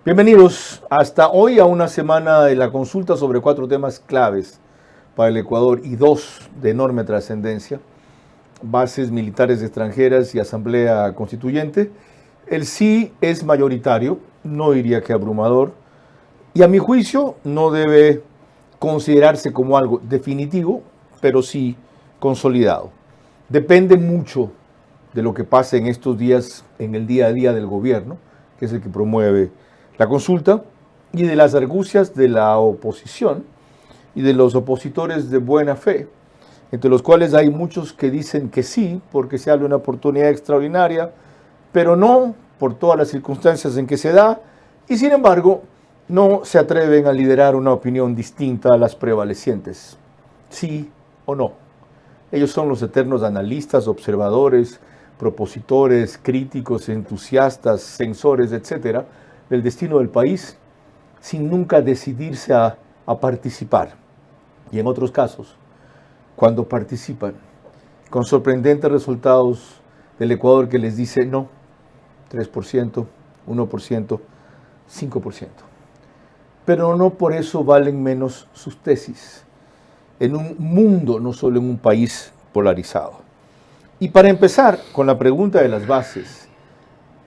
Bienvenidos hasta hoy a una semana de la consulta sobre 4 temas claves para el Ecuador y 2 de enorme trascendencia: bases militares extranjeras y asamblea constituyente. El sí es mayoritario, no diría que abrumador, y a mi juicio no debe considerarse como algo definitivo, pero sí consolidado. Depende mucho de lo que pase en estos días, en el día a día del gobierno, que es el que promueve la consulta, y de las argucias de la oposición y de los opositores de buena fe, entre los cuales hay muchos que dicen que sí, porque se habla de una oportunidad extraordinaria, pero no por todas las circunstancias en que se da, y sin embargo no se atreven a liderar una opinión distinta a las prevalecientes. Sí o no. Ellos son los eternos analistas, observadores, propositores, críticos, entusiastas, censores, etcétera, del destino del país, sin nunca decidirse a participar. Y en otros casos, cuando participan, con sorprendentes resultados del Ecuador que les dice no, 3%, 1%, 5%. Pero no por eso valen menos sus tesis, en un mundo, no solo en un país polarizado. Y para empezar con la pregunta de las bases,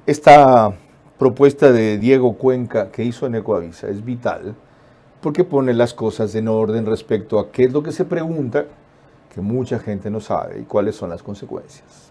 esta propuesta de Diego Cuenca que hizo en Ecoavisa es vital porque pone las cosas en orden respecto a qué es lo que se pregunta, que mucha gente no sabe, y cuáles son las consecuencias.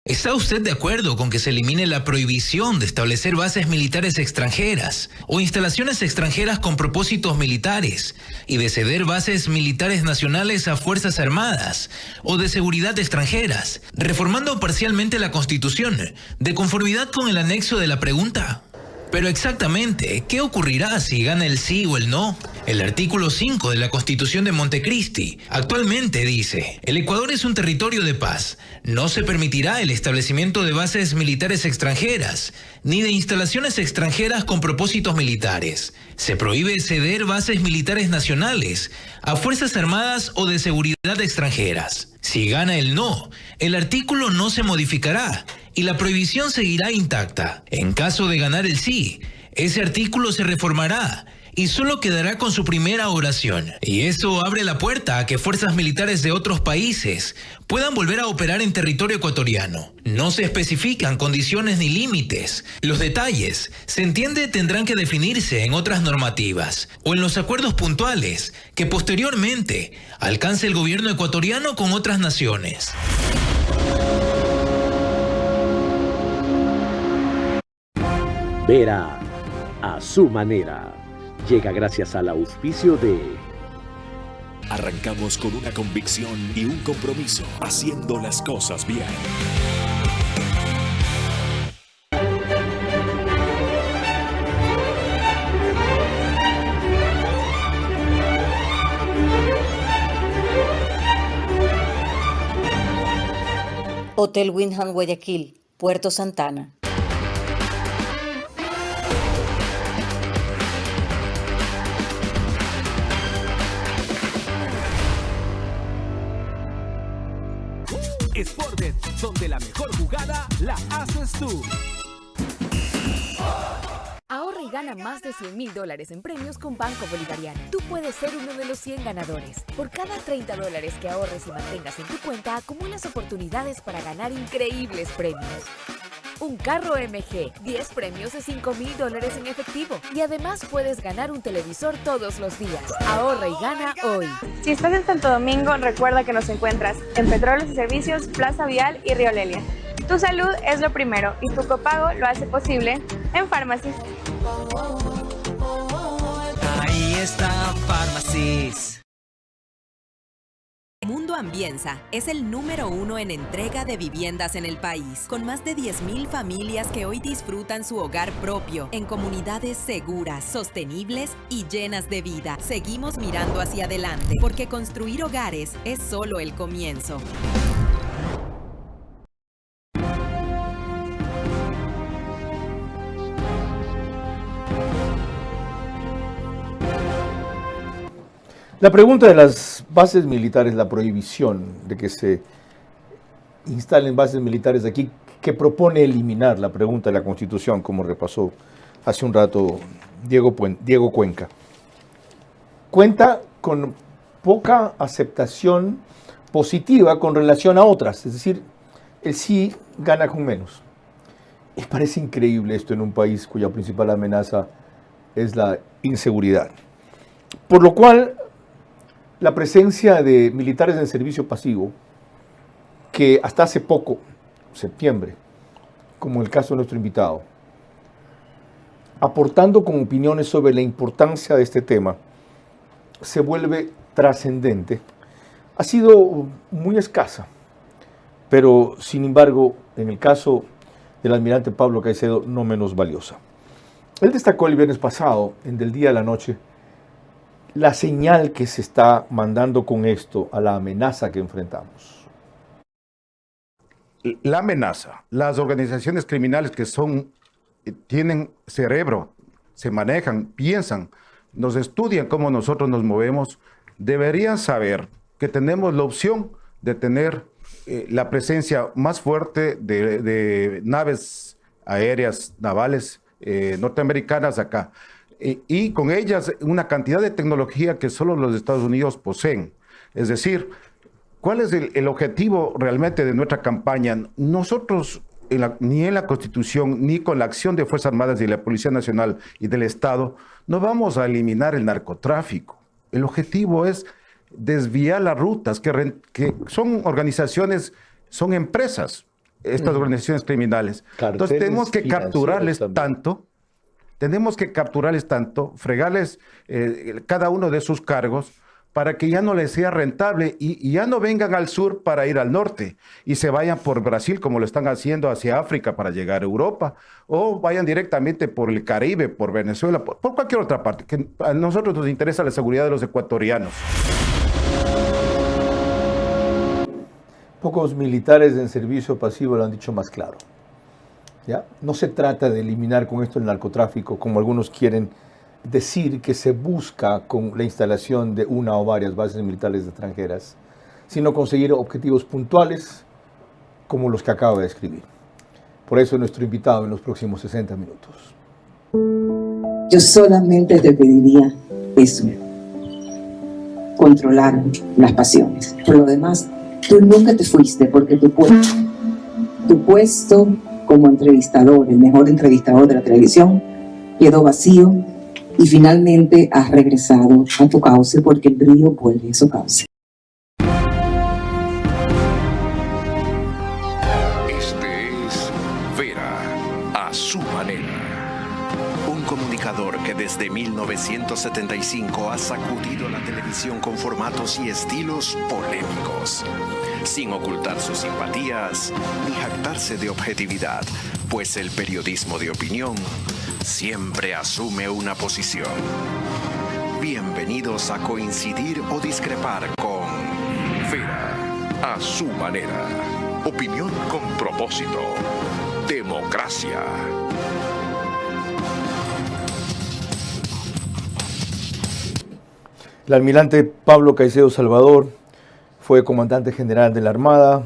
¿Está usted de acuerdo con que se elimine la prohibición de establecer bases militares extranjeras o instalaciones extranjeras con propósitos militares y de ceder bases militares nacionales a fuerzas armadas o de seguridad extranjeras, reformando parcialmente la Constitución, de conformidad con el anexo de la pregunta? Pero exactamente, ¿qué ocurrirá si gana el sí o el no? El artículo 5 de la Constitución de Montecristi actualmente dice: el Ecuador es un territorio de paz. No se permitirá el establecimiento de bases militares extranjeras, ni de instalaciones extranjeras con propósitos militares. Se prohíbe ceder bases militares nacionales a fuerzas armadas o de seguridad extranjeras. Si gana el no, el artículo no se modificará y la prohibición seguirá intacta. En caso de ganar el sí, ese artículo se reformará y solo quedará con su primera oración. Y eso abre la puerta a que fuerzas militares de otros países puedan volver a operar en territorio ecuatoriano. No se especifican condiciones ni límites. Los detalles, se entiende, tendrán que definirse en otras normativas o en los acuerdos puntuales que posteriormente alcance el gobierno ecuatoriano con otras naciones. Vera a su manera. Llega gracias al auspicio de... Arrancamos con una convicción y un compromiso, haciendo las cosas bien. Hotel Windham Guayaquil, Puerto Santana. Sportbet, donde la mejor jugada la haces tú. Ahorra y gana más de $100,000 en premios con Banco Bolivariano. Tú puedes ser uno de los 100 ganadores. Por cada $30 que ahorres y mantengas en tu cuenta, acumulas oportunidades para ganar increíbles premios. Un carro MG, 10 premios de $5,000 en efectivo. Y además puedes ganar un televisor todos los días. Ahorra y gana hoy. Si estás en Santo Domingo, recuerda que nos encuentras en Petróleos y Servicios, Plaza Vial y Río Lelia. Tu salud es lo primero y tu copago lo hace posible en Pharmacies. Ahí está Pharmacies. Mundo Ambienza es el número 1 en entrega de viviendas en el país, con más de 10,000 familias que hoy disfrutan su hogar propio, en comunidades seguras, sostenibles y llenas de vida. Seguimos mirando hacia adelante, porque construir hogares es solo el comienzo. La pregunta de las bases militares, la prohibición de que se instalen bases militares aquí, que propone eliminar la pregunta de la Constitución, como repasó hace un rato Diego Cuenca. Cuenta con poca aceptación positiva con relación a otras, es decir, el sí gana con menos. Me parece increíble esto en un país cuya principal amenaza es la inseguridad. Por lo cual, la presencia de militares en servicio pasivo, que hasta hace poco, septiembre, como el caso de nuestro invitado, aportando con opiniones sobre la importancia de este tema, se vuelve trascendente, ha sido muy escasa. Pero, sin embargo, en el caso del almirante Pablo Caicedo, no menos valiosa. Él destacó el viernes pasado, en Del Día a la Noche, la señal que se está mandando con esto a la amenaza que enfrentamos. La amenaza, las organizaciones criminales que tienen cerebro, se manejan, piensan, nos estudian cómo nosotros nos movemos, deberían saber que tenemos la opción de tener la presencia más fuerte de naves aéreas, navales norteamericanas acá. Y con ellas una cantidad de tecnología que solo los Estados Unidos poseen. Es decir, ¿cuál es el objetivo realmente de nuestra campaña? Nosotros, ni en la Constitución, ni con la acción de Fuerzas Armadas y la Policía Nacional y del Estado, no vamos a eliminar el narcotráfico. El objetivo es desviar las rutas, que son organizaciones, son empresas, estas organizaciones criminales. Entonces tenemos que capturarles tanto, fregarles cada uno de sus cargos para que ya no les sea rentable y ya no vengan al sur para ir al norte y se vayan por Brasil como lo están haciendo hacia África para llegar a Europa, o vayan directamente por el Caribe, por Venezuela, por cualquier otra parte, que a nosotros nos interesa la seguridad de los ecuatorianos. Pocos militares en servicio pasivo lo han dicho más claro. ¿Ya? No se trata de eliminar con esto el narcotráfico, como algunos quieren decir que se busca con la instalación de una o varias bases militares extranjeras, sino conseguir objetivos puntuales como los que acabo de describir. Por eso nuestro invitado en los próximos 60 minutos. Yo solamente te pediría eso, controlar las pasiones. Por lo demás, tú nunca te fuiste porque tu puesto como entrevistador, el mejor entrevistador de la televisión, quedó vacío y finalmente has regresado a tu cauce porque el brillo vuelve a su cauce. Este es Vera, a su manera. Un comunicador que desde 1975 ha sacudido la televisión con formatos y estilos polémicos, sin ocultar sus simpatías ni jactarse de objetividad, pues el periodismo de opinión siempre asume una posición. Bienvenidos a coincidir o discrepar con Vera, a su manera. Opinión con propósito. Democracia. El almirante Pablo Caicedo Salvador fue comandante general de la Armada,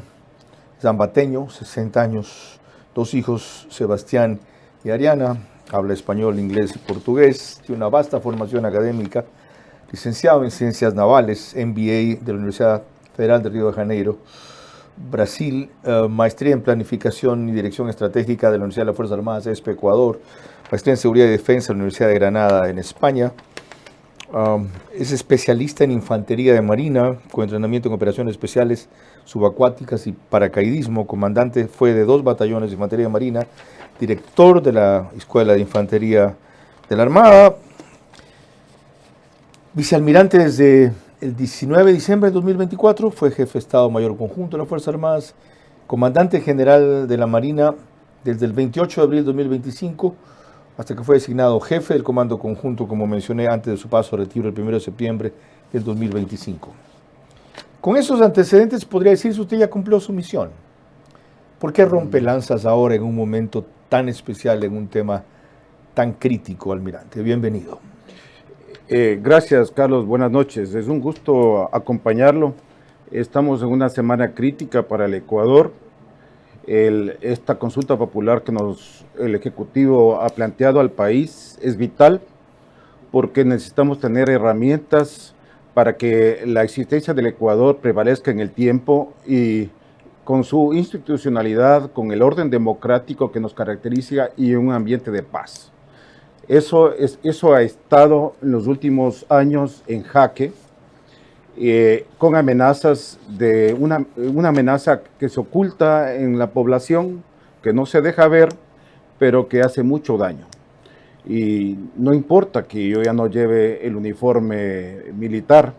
zambateño, 60 años, 2 hijos, Sebastián y Ariana, habla español, inglés y portugués, tiene una vasta formación académica, licenciado en Ciencias Navales, MBA de la Universidad Federal de Río de Janeiro, Brasil, maestría en Planificación y Dirección Estratégica de la Universidad de las Fuerzas Armadas, ESPE, Ecuador, maestría en Seguridad y Defensa de la Universidad de Granada, en España. Es especialista en infantería de marina, con entrenamiento en operaciones especiales subacuáticas y paracaidismo. Comandante fue de 2 batallones de infantería de marina, director de la Escuela de Infantería de la Armada, vicealmirante desde el 19 de diciembre de 2024, fue jefe de Estado Mayor Conjunto de las Fuerzas Armadas, comandante general de la Marina desde el 28 de abril de 2025, hasta que fue designado jefe del Comando Conjunto, como mencioné, antes de su paso a retiro el 1 de septiembre del 2025. Con esos antecedentes podría decirse usted ya cumplió su misión. ¿Por qué rompe lanzas ahora en un momento tan especial, en un tema tan crítico, almirante? Bienvenido. Gracias, Carlos. Buenas noches. Es un gusto acompañarlo. Estamos en una semana crítica para el Ecuador. esta consulta popular que el Ejecutivo ha planteado al país es vital porque necesitamos tener herramientas para que la existencia del Ecuador prevalezca en el tiempo y con su institucionalidad, con el orden democrático que nos caracteriza y un ambiente de paz. Eso ha estado en los últimos años en jaque, con amenazas de una amenaza que se oculta en la población, que no se deja ver, pero que hace mucho daño. Y no importa que yo ya no lleve el uniforme militar,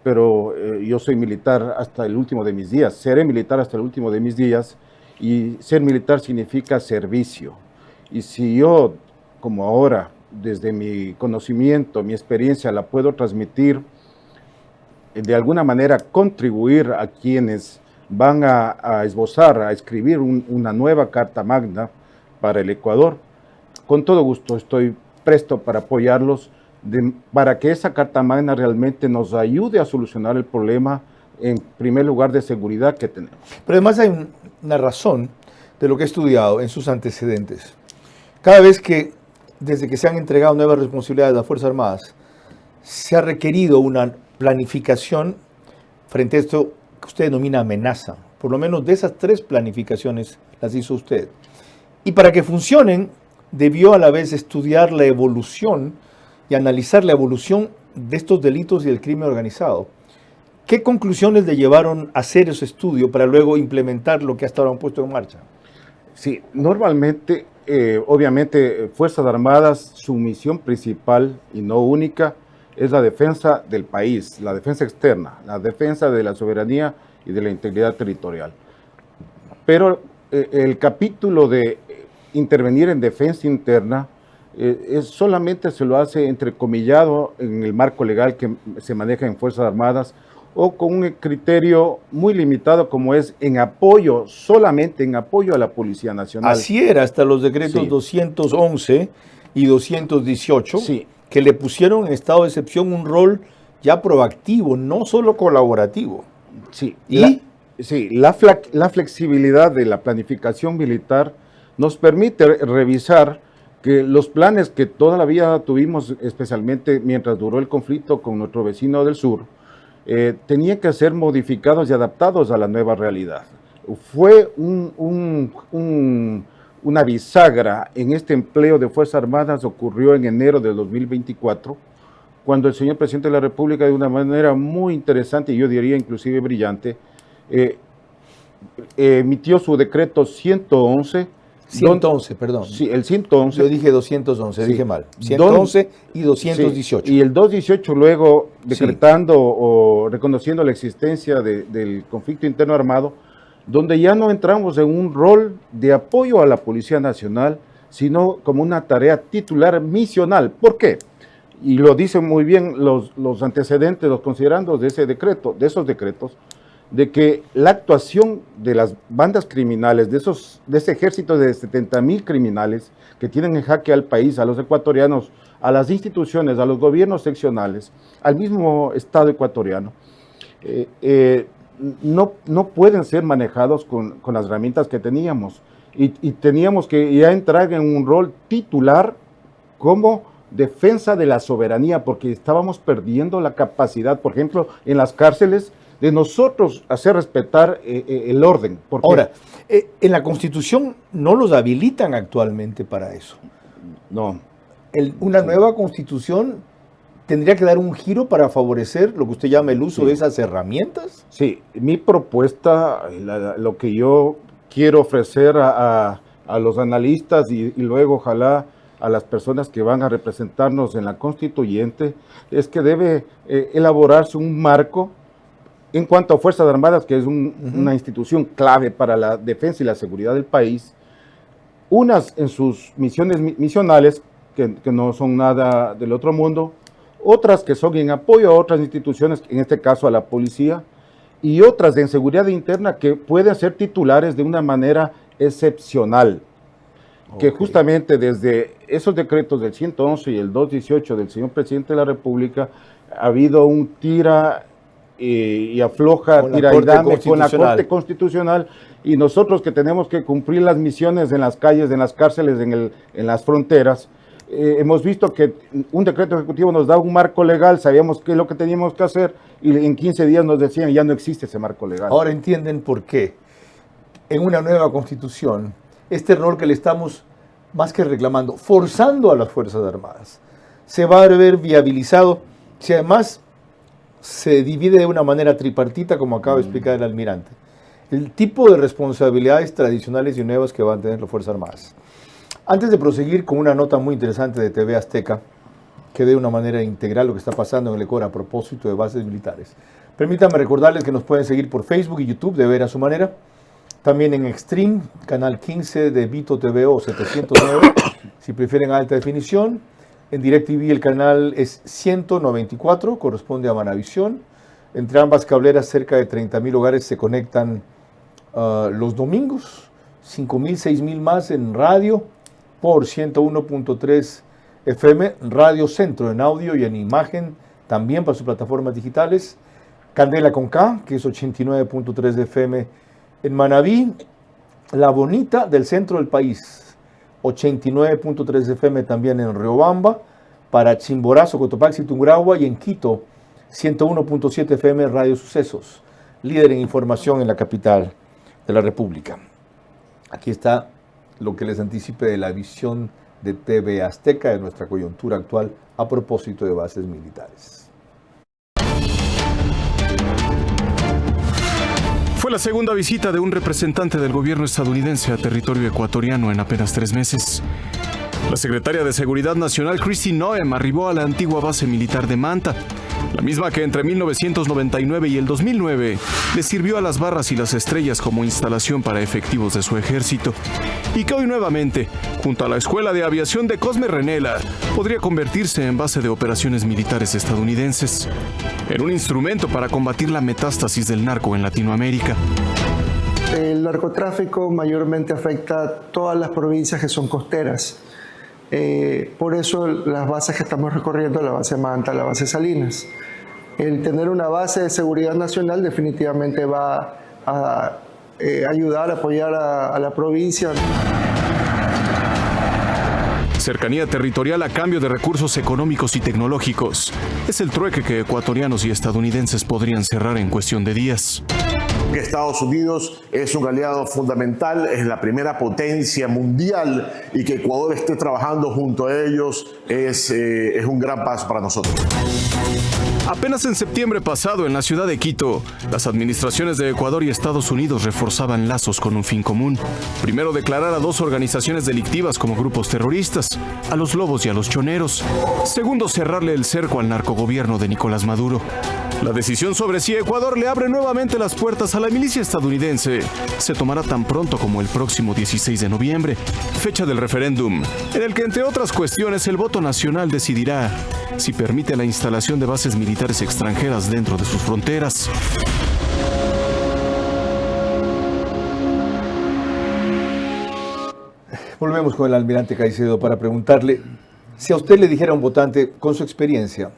pero yo soy militar hasta el último de mis días, seré militar hasta el último de mis días, y ser militar significa servicio. Y si yo, como ahora, desde mi conocimiento, mi experiencia, la puedo transmitir, de alguna manera contribuir a quienes van a esbozar, a escribir una nueva Carta Magna para el Ecuador, con todo gusto estoy presto para apoyarlos, para que esa Carta Magna realmente nos ayude a solucionar el problema, en primer lugar, de seguridad que tenemos. Pero además hay una razón de lo que he estudiado en sus antecedentes. Cada vez que, desde que se han entregado nuevas responsabilidades a las Fuerzas Armadas, se ha requerido una planificación frente a esto que usted denomina amenaza. Por lo menos de esas 3 planificaciones las hizo usted. Y para que funcionen, debió a la vez estudiar la evolución y analizar la evolución de estos delitos y del crimen organizado. ¿Qué conclusiones le llevaron a hacer ese estudio para luego implementar lo que hasta ahora han puesto en marcha? Sí, normalmente, obviamente, Fuerzas Armadas, su misión principal y no única es la defensa del país, la defensa externa, la defensa de la soberanía y de la integridad territorial. Pero el capítulo de intervenir en defensa interna solamente se lo hace entrecomillado en el marco legal que se maneja en Fuerzas Armadas o con un criterio muy limitado como es en apoyo, solamente en apoyo a la Policía Nacional. Así era hasta los decretos 211 y 218, que le pusieron en estado de excepción un rol ya proactivo, no solo colaborativo. Sí, la flexibilidad de la planificación militar nos permite revisar que los planes que toda la vida tuvimos, especialmente mientras duró el conflicto con nuestro vecino del sur, tenían que ser modificados y adaptados a la nueva realidad. Fue una bisagra en este empleo de Fuerzas Armadas, ocurrió en enero de 2024, cuando el señor presidente de la República, de una manera muy interesante, y yo diría inclusive brillante, emitió su decreto 111. 111, perdón. Sí, el 111. Yo dije 211, dije mal. 111 y 218. Sí, y el 218 luego decretando o reconociendo la existencia del conflicto interno armado, donde ya no entramos en un rol de apoyo a la Policía Nacional, sino como una tarea titular misional. ¿Por qué? Y lo dicen muy bien los antecedentes, los considerandos de ese decreto, de esos decretos, de que la actuación de las bandas criminales, de ese ejército de 70,000 criminales que tienen en jaque al país, a los ecuatorianos, a las instituciones, a los gobiernos seccionales, al mismo Estado ecuatoriano, no pueden ser manejados con las herramientas que teníamos. Y teníamos que ya entrar en un rol titular como defensa de la soberanía, porque estábamos perdiendo la capacidad, por ejemplo, en las cárceles, de nosotros hacer respetar el orden. Ahora, en la Constitución no los habilitan actualmente para eso. No. Una nueva Constitución tendría que dar un giro para favorecer lo que usted llama el uso de esas herramientas. Sí, mi propuesta, lo que yo quiero ofrecer a los analistas y luego ojalá a las personas que van a representarnos en la constituyente, es que debe elaborarse un marco en cuanto a Fuerzas Armadas, que es una institución clave para la defensa y la seguridad del país, unas en sus misiones misionales, que no son nada del otro mundo, otras que son en apoyo a otras instituciones, en este caso a la policía, y otras en seguridad interna que pueden ser titulares de una manera excepcional. Que justamente desde esos decretos del 111 y el 218 del señor presidente de la República ha habido un tira y afloja, con tira y dame con la Corte Constitucional. y nosotros que tenemos que cumplir las misiones en las calles, en las cárceles, en las fronteras. Hemos visto que un decreto ejecutivo nos da un marco legal, sabíamos qué es lo que teníamos que hacer y en 15 días nos decían ya no existe ese marco legal. Ahora entienden por qué en una nueva constitución este error que le estamos más que reclamando, forzando a las Fuerzas Armadas, se va a ver viabilizado si además se divide de una manera tripartita, como acaba de explicar el almirante, el tipo de responsabilidades tradicionales y nuevas que van a tener las Fuerzas Armadas. Antes de proseguir con una nota muy interesante de TV Azteca, que ve de una manera integral lo que está pasando en el Ecuador a propósito de bases militares, permítanme recordarles que nos pueden seguir por Facebook y YouTube de Ver a su manera, también en Extreme, canal 15 de Vito TV o 709, si prefieren alta definición. En DirecTV el canal es 194, corresponde a Manavisión. Entre ambas cableras cerca de 30.000 hogares se conectan los domingos, 5.000, 6.000 más en radio por 101.3 FM, Radio Centro en audio y en imagen, también para sus plataformas digitales. Candela con K, que es 89.3 de FM en Manabí. La Bonita del centro del país, 89.3 de FM también en Riobamba, para Chimborazo, Cotopaxi, Tungurahua, y en Quito, 101.7 FM Radio Sucesos, líder en información en la capital de la República. Aquí está lo que les anticipé de la visión de TV Azteca de nuestra coyuntura actual a propósito de bases militares. Fue la segunda visita de un representante del gobierno estadounidense a territorio ecuatoriano en apenas 3 meses. La secretaria de Seguridad Nacional, Kristi Noem, arribó a la antigua base militar de Manta, la misma que entre 1999 y el 2009 le sirvió a las Barras y las Estrellas como instalación para efectivos de su ejército, y que hoy nuevamente, junto a la Escuela de Aviación de Cosme Renela, podría convertirse en base de operaciones militares estadounidenses, en un instrumento para combatir la metástasis del narco en Latinoamérica. El narcotráfico mayormente afecta a todas las provincias que son costeras. Por eso las bases que estamos recorriendo, la base Manta, la base Salinas. El tener una base de seguridad nacional definitivamente va a ayudar, a apoyar a la provincia. Cercanía territorial a cambio de recursos económicos y tecnológicos. Es el trueque que ecuatorianos y estadounidenses podrían cerrar en cuestión de días. Que Estados Unidos es un aliado fundamental, es la primera potencia mundial, y que Ecuador esté trabajando junto a ellos es un gran paso para nosotros. Apenas en septiembre pasado, en la ciudad de Quito, las administraciones de Ecuador y Estados Unidos reforzaban lazos con un fin común. Primero, declarar a 2 organizaciones delictivas como grupos terroristas, a los Lobos y a los Choneros. Segundo, cerrarle el cerco al narcogobierno de Nicolás Maduro. La decisión sobre si Ecuador le abre nuevamente las puertas a la milicia estadounidense se tomará tan pronto como el próximo 16 de noviembre, fecha del referéndum, en el que, entre otras cuestiones, el voto nacional decidirá si permite la instalación de bases militares extranjeras dentro de sus fronteras. Volvemos con el almirante Caicedo para preguntarle, si a usted le dijera a un votante, con su experiencia,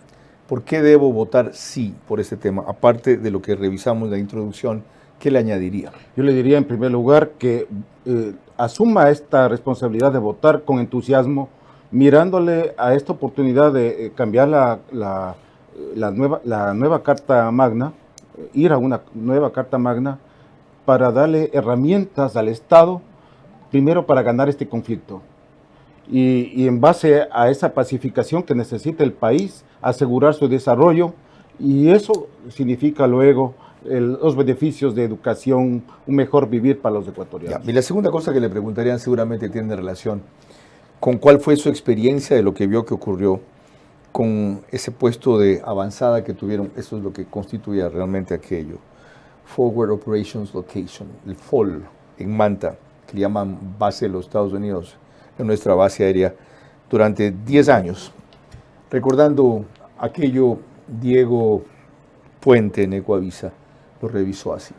¿por qué debo votar sí por este tema? Aparte de lo que revisamos en la introducción, ¿qué le añadiría? Yo le diría en primer lugar que asuma esta responsabilidad de votar con entusiasmo, mirándole a esta oportunidad de cambiar la nueva Carta Magna, ir a una nueva Carta Magna para darle herramientas al Estado, primero para ganar este conflicto. Y en base a esa pacificación que necesita el país, asegurar su desarrollo, y eso significa luego los beneficios de educación, un mejor vivir para los ecuatorianos. Y la segunda cosa que le preguntarían seguramente tiene relación con cuál fue su experiencia de lo que vio que ocurrió con ese puesto de avanzada que tuvieron. Eso es lo que constituía realmente aquello. Forward Operations Location, el FOL, en Manta, que le llaman base de los Estados Unidos, en nuestra base aérea, durante 10 años. Recordando aquello, Diego Puente en Ecuavisa lo revisó así.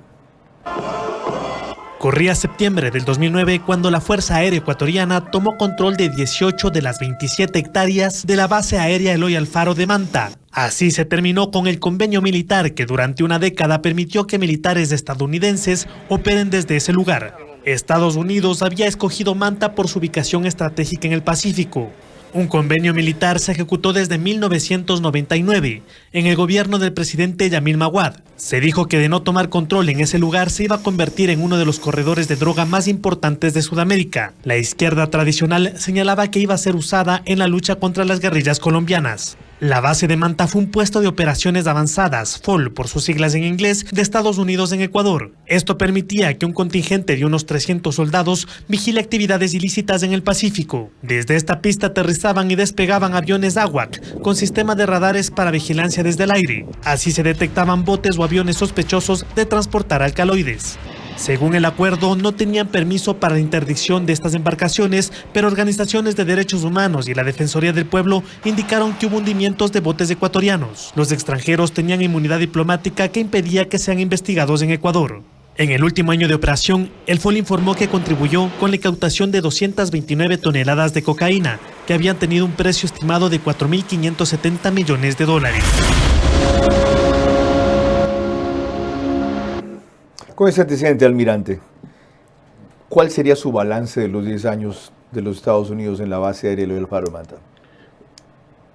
Corría septiembre del 2009 cuando la Fuerza Aérea Ecuatoriana tomó control de 18 de las 27 hectáreas de la base aérea Eloy Alfaro de Manta. Así se terminó con el convenio militar que durante una década permitió que militares estadounidenses operen desde ese lugar. Estados Unidos había escogido Manta por su ubicación estratégica en el Pacífico. Un convenio militar se ejecutó desde 1999 en el gobierno del presidente Yamil Maguad. Se dijo que de no tomar control en ese lugar se iba a convertir en uno de los corredores de droga más importantes de Sudamérica. La izquierda tradicional señalaba que iba a ser usada en la lucha contra las guerrillas colombianas. La base de Manta fue un puesto de operaciones avanzadas, FOL por sus siglas en inglés, de Estados Unidos en Ecuador. Esto permitía que un contingente de unos 300 soldados vigile actividades ilícitas en el Pacífico. Desde esta pista aterrizaban y despegaban aviones AWAC con sistema de radares para vigilancia desde el aire. Así se detectaban botes o aviones sospechosos de transportar alcaloides. Según el acuerdo, no tenían permiso para la interdicción de estas embarcaciones, pero organizaciones de derechos humanos y la Defensoría del Pueblo indicaron que hubo hundimientos de botes ecuatorianos. Los extranjeros tenían inmunidad diplomática que impedía que sean investigados en Ecuador. En el último año de operación, el FOL informó que contribuyó con la incautación de 229 toneladas de cocaína, que habían tenido un precio estimado de $4.570 millones. Con ese antecedente, almirante, ¿cuál sería su balance de los 10 años de los Estados Unidos en la base aérea Eloy Alfaro de Manta?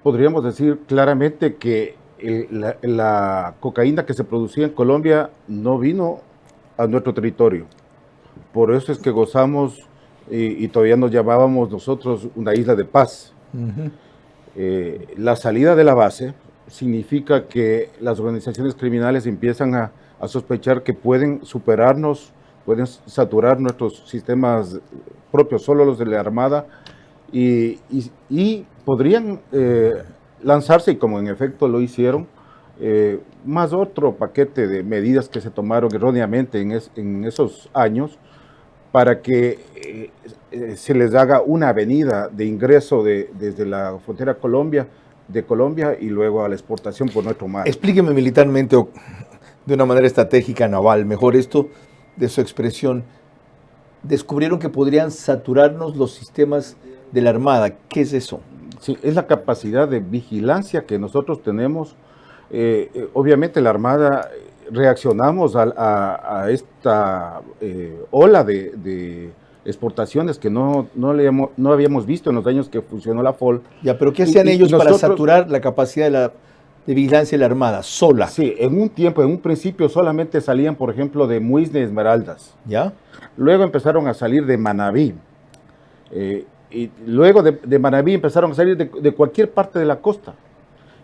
Podríamos decir claramente que la cocaína que se producía en Colombia no vino a nuestro territorio. Por eso es que gozamos y todavía nos llamábamos nosotros una isla de paz. La salida de la base significa que las organizaciones criminales empiezan a sospechar que pueden superarnos, pueden saturar nuestros sistemas propios, solo los de la Armada, y podrían lanzarse, y como en efecto lo hicieron, más otro paquete de medidas que se tomaron erróneamente en esos años para que se les haga una avenida de ingreso desde la frontera de Colombia y luego a la exportación por nuestro mar. Explíqueme militarmente de una manera estratégica naval, mejor esto de su expresión. Descubrieron que podrían saturarnos los sistemas de la Armada. ¿Qué es eso? Sí, es la capacidad de vigilancia que nosotros tenemos. Obviamente la Armada reaccionamos a esta ola de exportaciones que no habíamos visto en los años que funcionó la FOL. Ya, pero ¿qué hacían ellos para saturar la capacidad de vigilancia de la Armada, sola? Sí, en un principio solamente salían, por ejemplo, de Muisne Esmeraldas. ¿Ya? Luego empezaron a salir de Manabí. Y luego de Manabí empezaron a salir de cualquier parte de la costa.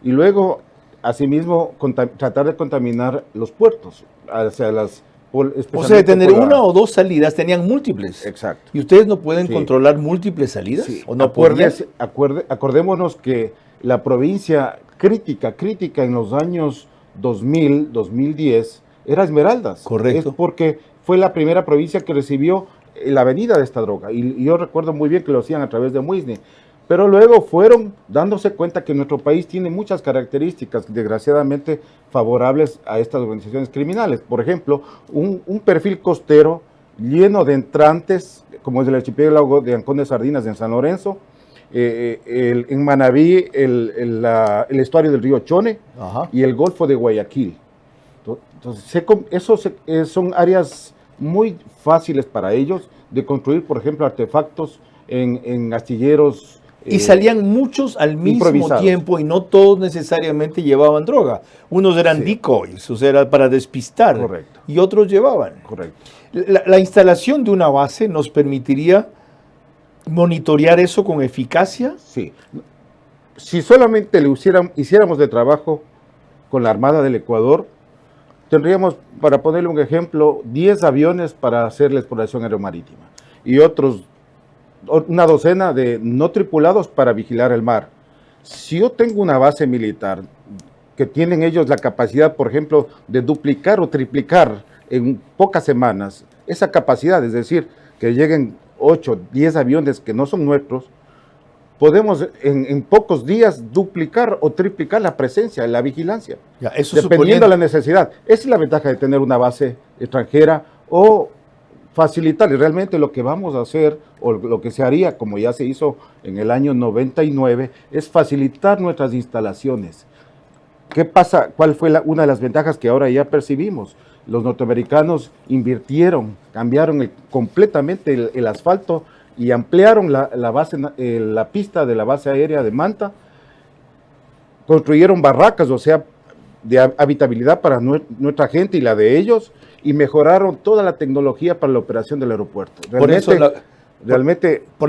Y luego, asimismo, tratar de contaminar los puertos. Hacia las, o sea, de tener una o dos salidas, tenían múltiples. Exacto. ¿Y ustedes no pueden controlar múltiples salidas? Sí. ¿O no acordémonos que la provincia crítica en los años 2000, 2010, era Esmeraldas. Correcto. Es porque fue la primera provincia que recibió la venida de esta droga. Y yo recuerdo muy bien que lo hacían a través de Muisne. Pero luego fueron dándose cuenta que nuestro país tiene muchas características, desgraciadamente, favorables a estas organizaciones criminales. Por ejemplo, un perfil costero lleno de entrantes, como es el archipiélago de Ancón de Sardinas en San Lorenzo, en Manabí el estuario del río Chone. Ajá. Y el Golfo de Guayaquil. Entonces, son áreas muy fáciles para ellos de construir, por ejemplo, artefactos en astilleros. Y salían muchos al mismo tiempo y no todos necesariamente llevaban droga. Unos eran decoys, o sea, era para despistar. Correcto. Y otros llevaban. Correcto. La instalación de una base nos permitiría monitorear eso con eficacia. Sí. Si solamente hiciéramos de trabajo con la Armada del Ecuador, tendríamos, para ponerle un ejemplo, 10 aviones para hacer la exploración aeromarítima y una docena de no tripulados para vigilar el mar. Si yo tengo una base militar que tienen ellos la capacidad, por ejemplo, de duplicar o triplicar en pocas semanas esa capacidad, es decir, que lleguen 8, 10 aviones que no son nuestros, podemos en pocos días duplicar o triplicar la presencia, la vigilancia, dependiendo de la necesidad. Esa es la ventaja de tener una base extranjera o facilitar, y realmente lo que vamos a hacer, o lo que se haría, como ya se hizo en el año 99, es facilitar nuestras instalaciones. ¿Qué pasa? ¿Cuál fue una de las ventajas que ahora ya percibimos? Los norteamericanos invirtieron, cambiaron completamente el asfalto y ampliaron la pista de la base aérea de Manta, construyeron barracas, o sea, de habitabilidad para nuestra gente y la de ellos, y mejoraron toda la tecnología para la operación del aeropuerto. Por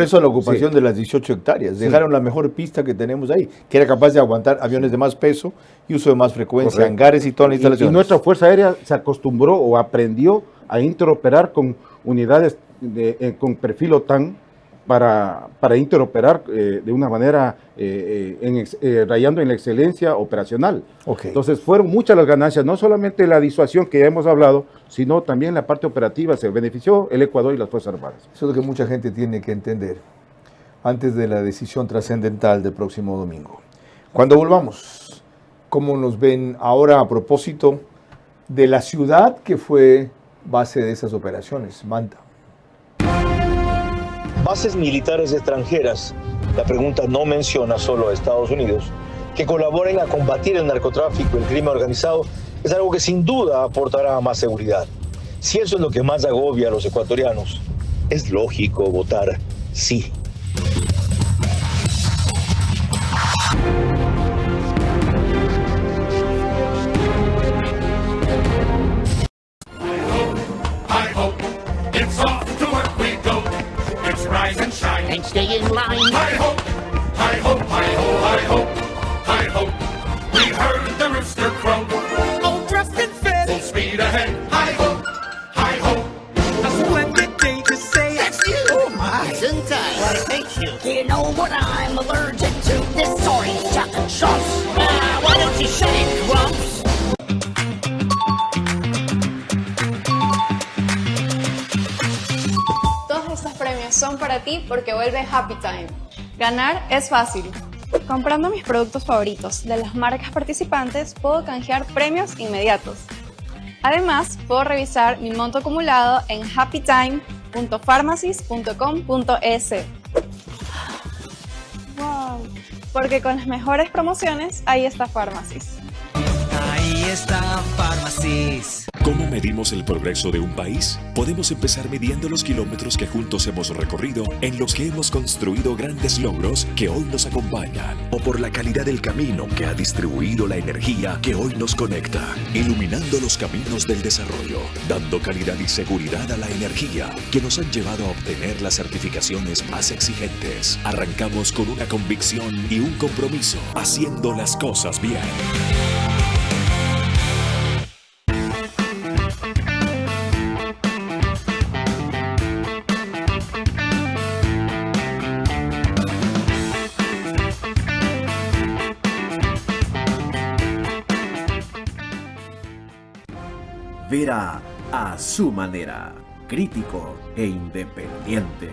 eso la ocupación de las 18 hectáreas. Dejaron la mejor pista que tenemos ahí, que era capaz de aguantar aviones de más peso y uso de más frecuencia, correcto, hangares y todas las instalaciones. Y nuestra Fuerza Aérea se acostumbró o aprendió a interoperar con unidades con perfil OTAN para interoperar de una manera rayando en la excelencia operacional. Okay. Entonces fueron muchas las ganancias, no solamente la disuasión que ya hemos hablado, sino también la parte operativa. Se benefició el Ecuador y las Fuerzas Armadas. Eso es lo que mucha gente tiene que entender antes de la decisión trascendental del próximo domingo. Cuando volvamos, ¿cómo nos ven ahora a propósito de la ciudad que fue base de esas operaciones, Manta? Bases militares extranjeras. La pregunta no menciona solo a Estados Unidos. Que colaboren a combatir el narcotráfico y el crimen organizado es algo que sin duda aportará más seguridad. Si eso es lo que más agobia a los ecuatorianos, es lógico votar sí. And stay in line. Hi ho, hi ho, hi ho, hi ho, hi ho. We heard the rooster crow. All dressed and fit. Full speed ahead. Hi ho, hi ho. A splendid day to say that's you. Oh my. Isn't I? Why, thank you. You know what I'm allergic to? This orange chocolate sauce. Why don't you shut it, Grumps? Son para ti porque vuelve Happy Time. Ganar es fácil. Comprando mis productos favoritos de las marcas participantes, puedo canjear premios inmediatos. Además, puedo revisar mi monto acumulado en happytime.pharmacies.com.es. Wow, porque con las mejores promociones, ahí está Pharmacies. Ahí está Pharmacies. ¿Cómo medimos el progreso de un país? Podemos empezar midiendo los kilómetros que juntos hemos recorrido, en los que hemos construido grandes logros que hoy nos acompañan, o por la calidad del camino que ha distribuido la energía que hoy nos conecta, iluminando los caminos del desarrollo, dando calidad y seguridad a la energía que nos han llevado a obtener las certificaciones más exigentes. Arrancamos con una convicción y un compromiso, haciendo las cosas bien. Vera a su manera, crítico e independiente.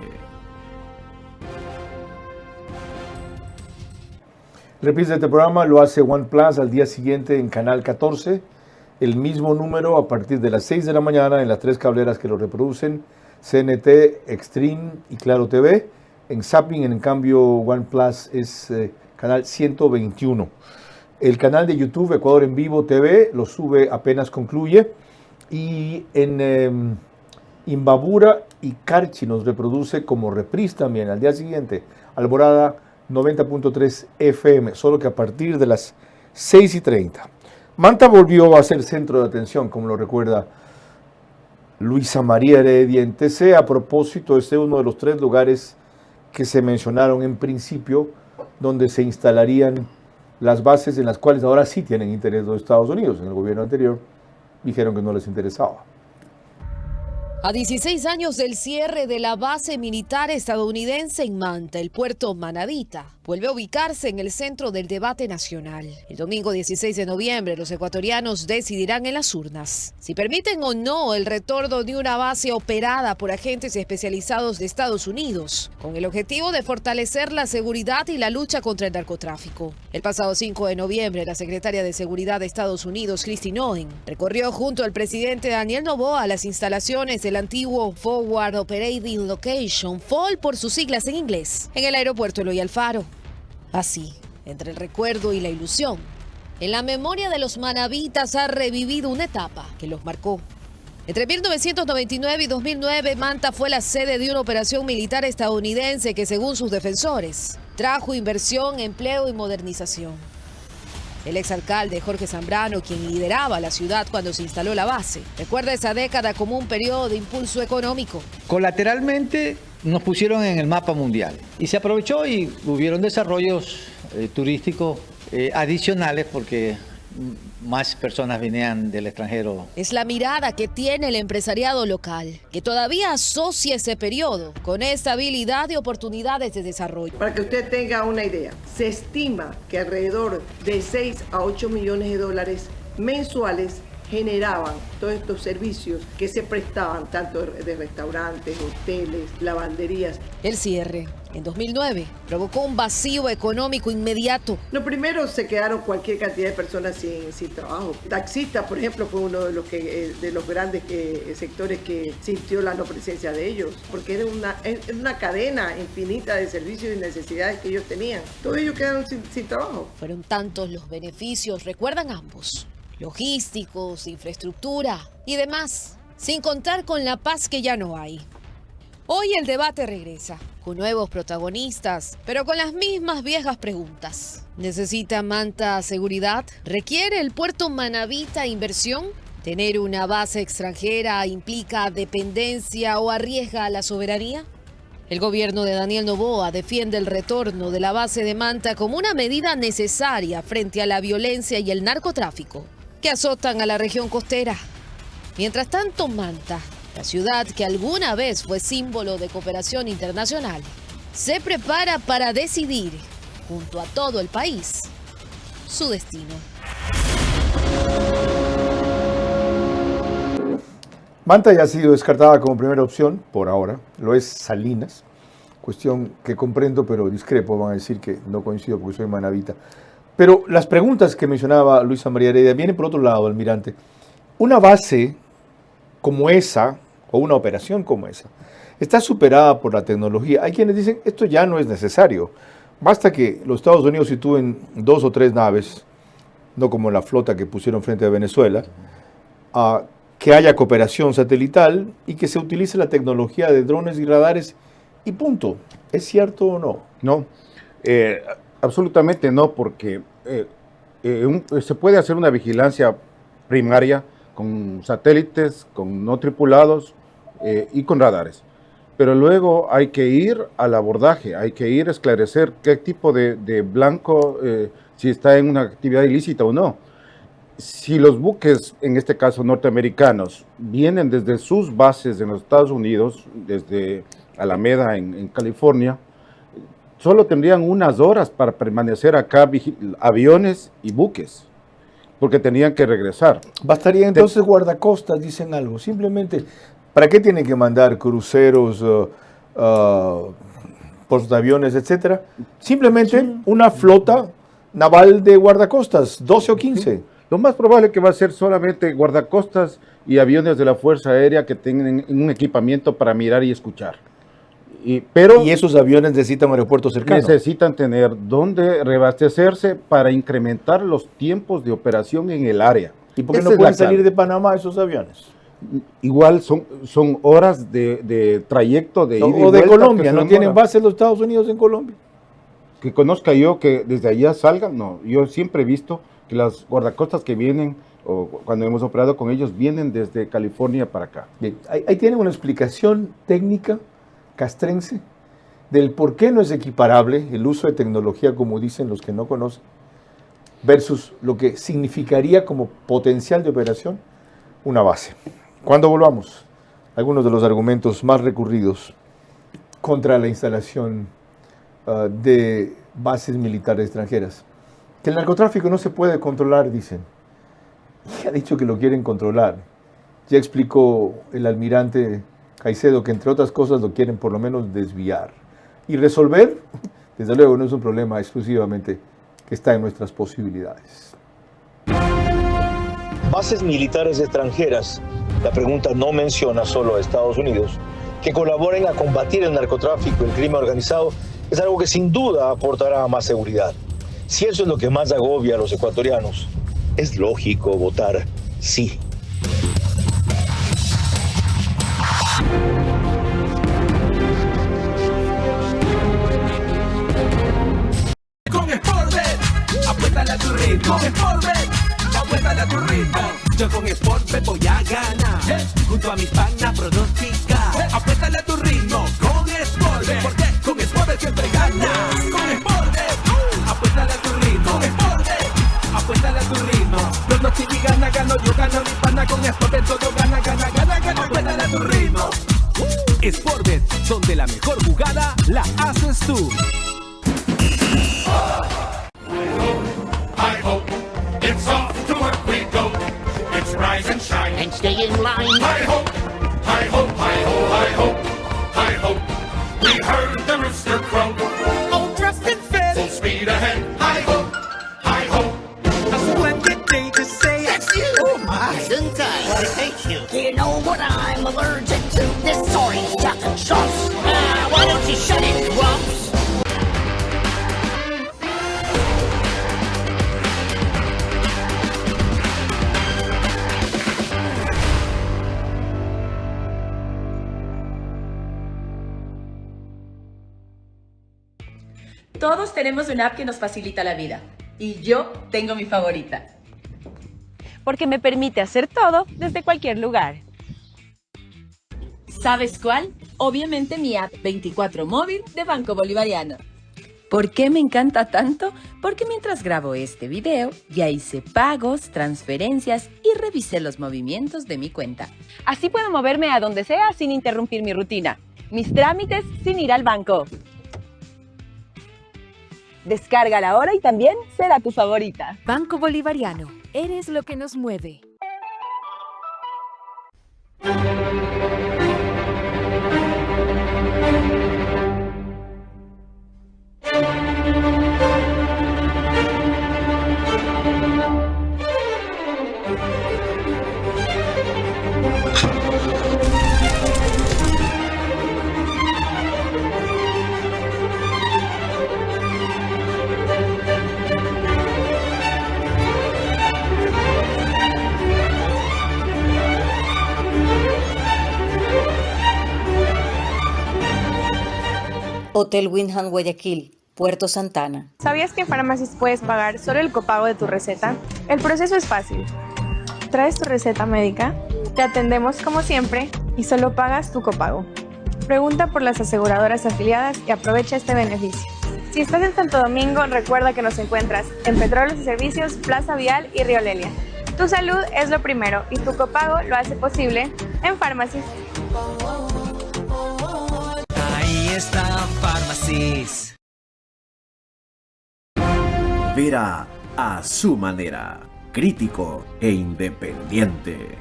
Reprise de este programa lo hace OnePlus al día siguiente en Canal 14, el mismo número a partir de las 6 de la mañana en las 3 cableras que lo reproducen, CNT, Extreme y Claro TV. En Zapping, en cambio, OnePlus es canal 121. El canal de YouTube, Ecuador en Vivo TV, lo sube apenas concluye. Y en Imbabura y Carchi nos reproduce como reprise también al día siguiente, Alborada 90.3 FM, solo que a partir de las 6:30. Manta volvió a ser centro de atención, como lo recuerda Luisa María Heredia en TC, a propósito de ser uno de los 3 lugares que se mencionaron en principio, donde se instalarían las bases en las cuales ahora sí tienen interés los Estados Unidos. En el gobierno anterior dijeron que no les interesaba. A 16 años del cierre de la base militar estadounidense en Manta, el puerto Manabita vuelve a ubicarse en el centro del debate nacional. El domingo 16 de noviembre, los ecuatorianos decidirán en las urnas si permiten o no el retorno de una base operada por agentes especializados de Estados Unidos, con el objetivo de fortalecer la seguridad y la lucha contra el narcotráfico. El pasado 5 de noviembre, la secretaria de Seguridad de Estados Unidos, Kristi Noem, recorrió junto al presidente Daniel Noboa las instalaciones de del antiguo Forward Operating Location, FOL por sus siglas en inglés, en el aeropuerto Eloy Alfaro. Así, entre el recuerdo y la ilusión, en la memoria de los manavitas ha revivido una etapa que los marcó. Entre 1999 y 2009, Manta fue la sede de una operación militar estadounidense que, según sus defensores, trajo inversión, empleo y modernización. El exalcalde Jorge Zambrano, quien lideraba la ciudad cuando se instaló la base, recuerda esa década como un periodo de impulso económico. Colateralmente nos pusieron en el mapa mundial y se aprovechó y hubieron desarrollos turísticos adicionales porque más personas venían del extranjero. Es la mirada que tiene el empresariado local, que todavía asocia ese periodo con estabilidad y oportunidades de desarrollo. Para que usted tenga una idea, se estima que alrededor de 6 a 8 millones de dólares mensuales generaban todos estos servicios que se prestaban, tanto de restaurantes, hoteles, lavanderías. El cierre en 2009 provocó un vacío económico inmediato. Lo primero, se quedaron cualquier cantidad de personas sin trabajo. Taxistas, por ejemplo, fue uno de los grandes sectores que sintió la no presencia de ellos, porque era una cadena infinita de servicios y necesidades que ellos tenían. Todos ellos quedaron sin trabajo. Fueron tantos los beneficios, recuerdan ambos, logísticos, infraestructura y demás, sin contar con la paz que ya no hay. Hoy el debate regresa, con nuevos protagonistas, pero con las mismas viejas preguntas. ¿Necesita Manta seguridad? ¿Requiere el puerto manavita inversión? ¿Tener una base extranjera implica dependencia o arriesga a la soberanía? El gobierno de Daniel Noboa defiende el retorno de la base de Manta como una medida necesaria frente a la violencia y el narcotráfico que azotan a la región costera. Mientras tanto, Manta, la ciudad que alguna vez fue símbolo de cooperación internacional, se prepara para decidir, junto a todo el país, su destino. Manta ya ha sido descartada como primera opción, por ahora, lo es Salinas, cuestión que comprendo pero discrepo, van a decir que no coincido porque soy manavita. Pero las preguntas que mencionaba Luisa María Heredia vienen por otro lado, almirante. Una base como esa, o una operación como esa, está superada por la tecnología. Hay quienes dicen, esto ya no es necesario. Basta que los Estados Unidos sitúen 2 o 3 naves, no como la flota que pusieron frente a Venezuela, que haya cooperación satelital y que se utilice la tecnología de drones y radares y punto. ¿Es cierto o no? No, absolutamente no, porque se puede hacer una vigilancia primaria con satélites, con no tripulados y con radares. Pero luego hay que ir al abordaje, hay que ir a esclarecer qué tipo de blanco, si está en una actividad ilícita o no. Si los buques, en este caso norteamericanos, vienen desde sus bases en los Estados Unidos, desde Alameda en California, solo tendrían unas horas para permanecer acá, aviones y buques, porque tenían que regresar. Bastaría entonces guardacostas, dicen algo, simplemente, ¿para qué tienen que mandar cruceros, portaaviones, etcétera? Simplemente una flota naval de guardacostas, 12 o 15. Sí. Lo más probable que va a ser solamente guardacostas y aviones de la Fuerza Aérea que tengan un equipamiento para mirar y escuchar. ¿Y esos aviones necesitan un aeropuerto cercano? Necesitan tener donde reabastecerse para incrementar los tiempos de operación en el área. ¿Y por qué no pueden salir de Panamá esos aviones? Igual son horas de trayecto de ida y vuelta. O de Colombia, ¿no tienen base los Estados Unidos en Colombia? Que conozca yo que desde allá salgan, no. Yo siempre he visto que las guardacostas que vienen, o cuando hemos operado con ellos, vienen desde California para acá. Bien, ahí tienen una explicación técnica castrense del por qué no es equiparable el uso de tecnología, como dicen los que no conocen, versus lo que significaría como potencial de operación una base. Cuando volvamos, algunos de los argumentos más recurridos contra la instalación de bases militares extranjeras. Que el narcotráfico no se puede controlar, dicen. Y ha dicho que lo quieren controlar. Ya explicó el almirante Caicedo que entre otras cosas lo quieren por lo menos desviar. Y resolver, desde luego, no es un problema exclusivamente que está en nuestras posibilidades. Bases militares extranjeras. La pregunta no menciona solo a Estados Unidos. Que colaboren a combatir el narcotráfico y el crimen organizado es algo que sin duda aportará más seguridad. Si eso es lo que más agobia a los ecuatorianos, es lógico votar sí. Con Sportbet, apuéstale a tu ritmo. Sportbet, apuéstale a tu ritmo. Yo con Sportbet voy a ganar. Junto a mis panas pronosticar. Apuéstale a tu ritmo con Sportbet. Porque con Sportbet siempre ganas. Con Sportbet, apuéstale a tu ritmo. Con Sportbet, apuéstale a tu ritmo. Pronostica y gana, gano, yo gano mi pana. Con Sportbet todo gana, gana, gana, gana. Apuéstale a tu ritmo. Sportbet, donde la mejor jugada la haces tú. Hi ho, it's off to work we go. It's rise and shine and stay in line. Hi ho, hi ho, hi ho, hi ho, hi ho. We heard the rooster crow. All dressed in fit, full speed ahead. Hi ho, hi ho. A splendid day to say That's you. Oh my. Isn't I hate you? You know what I'm allergic to? This orange chocolate sauce. Why don't you shut it, Grumps? Todos tenemos una app que nos facilita la vida. Y yo tengo mi favorita. Porque me permite hacer todo desde cualquier lugar. ¿Sabes cuál? Obviamente mi app 24 móvil de Banco Bolivariano. ¿Por qué me encanta tanto? Porque mientras grabo este video, ya hice pagos, transferencias y revisé los movimientos de mi cuenta. Así puedo moverme a donde sea sin interrumpir mi rutina. Mis trámites sin ir al banco. Descárgala ahora y también será tu favorita. Banco Bolivariano. Eres lo que nos mueve. Hotel Windham Guayaquil, Puerto Santana. ¿Sabías que en Pharmacy's puedes pagar solo el copago de tu receta? El proceso es fácil. Traes tu receta médica, te atendemos como siempre y solo pagas tu copago. Pregunta por las aseguradoras afiliadas y aprovecha este beneficio. Si estás en Santo Domingo, recuerda que nos encuentras en Petróleos y Servicios, Plaza Vial y Río Lelia. Tu salud es lo primero y tu copago lo hace posible en Pharmacy's. Ahí está Pharmacy's. Vera a su manera, crítico e independiente.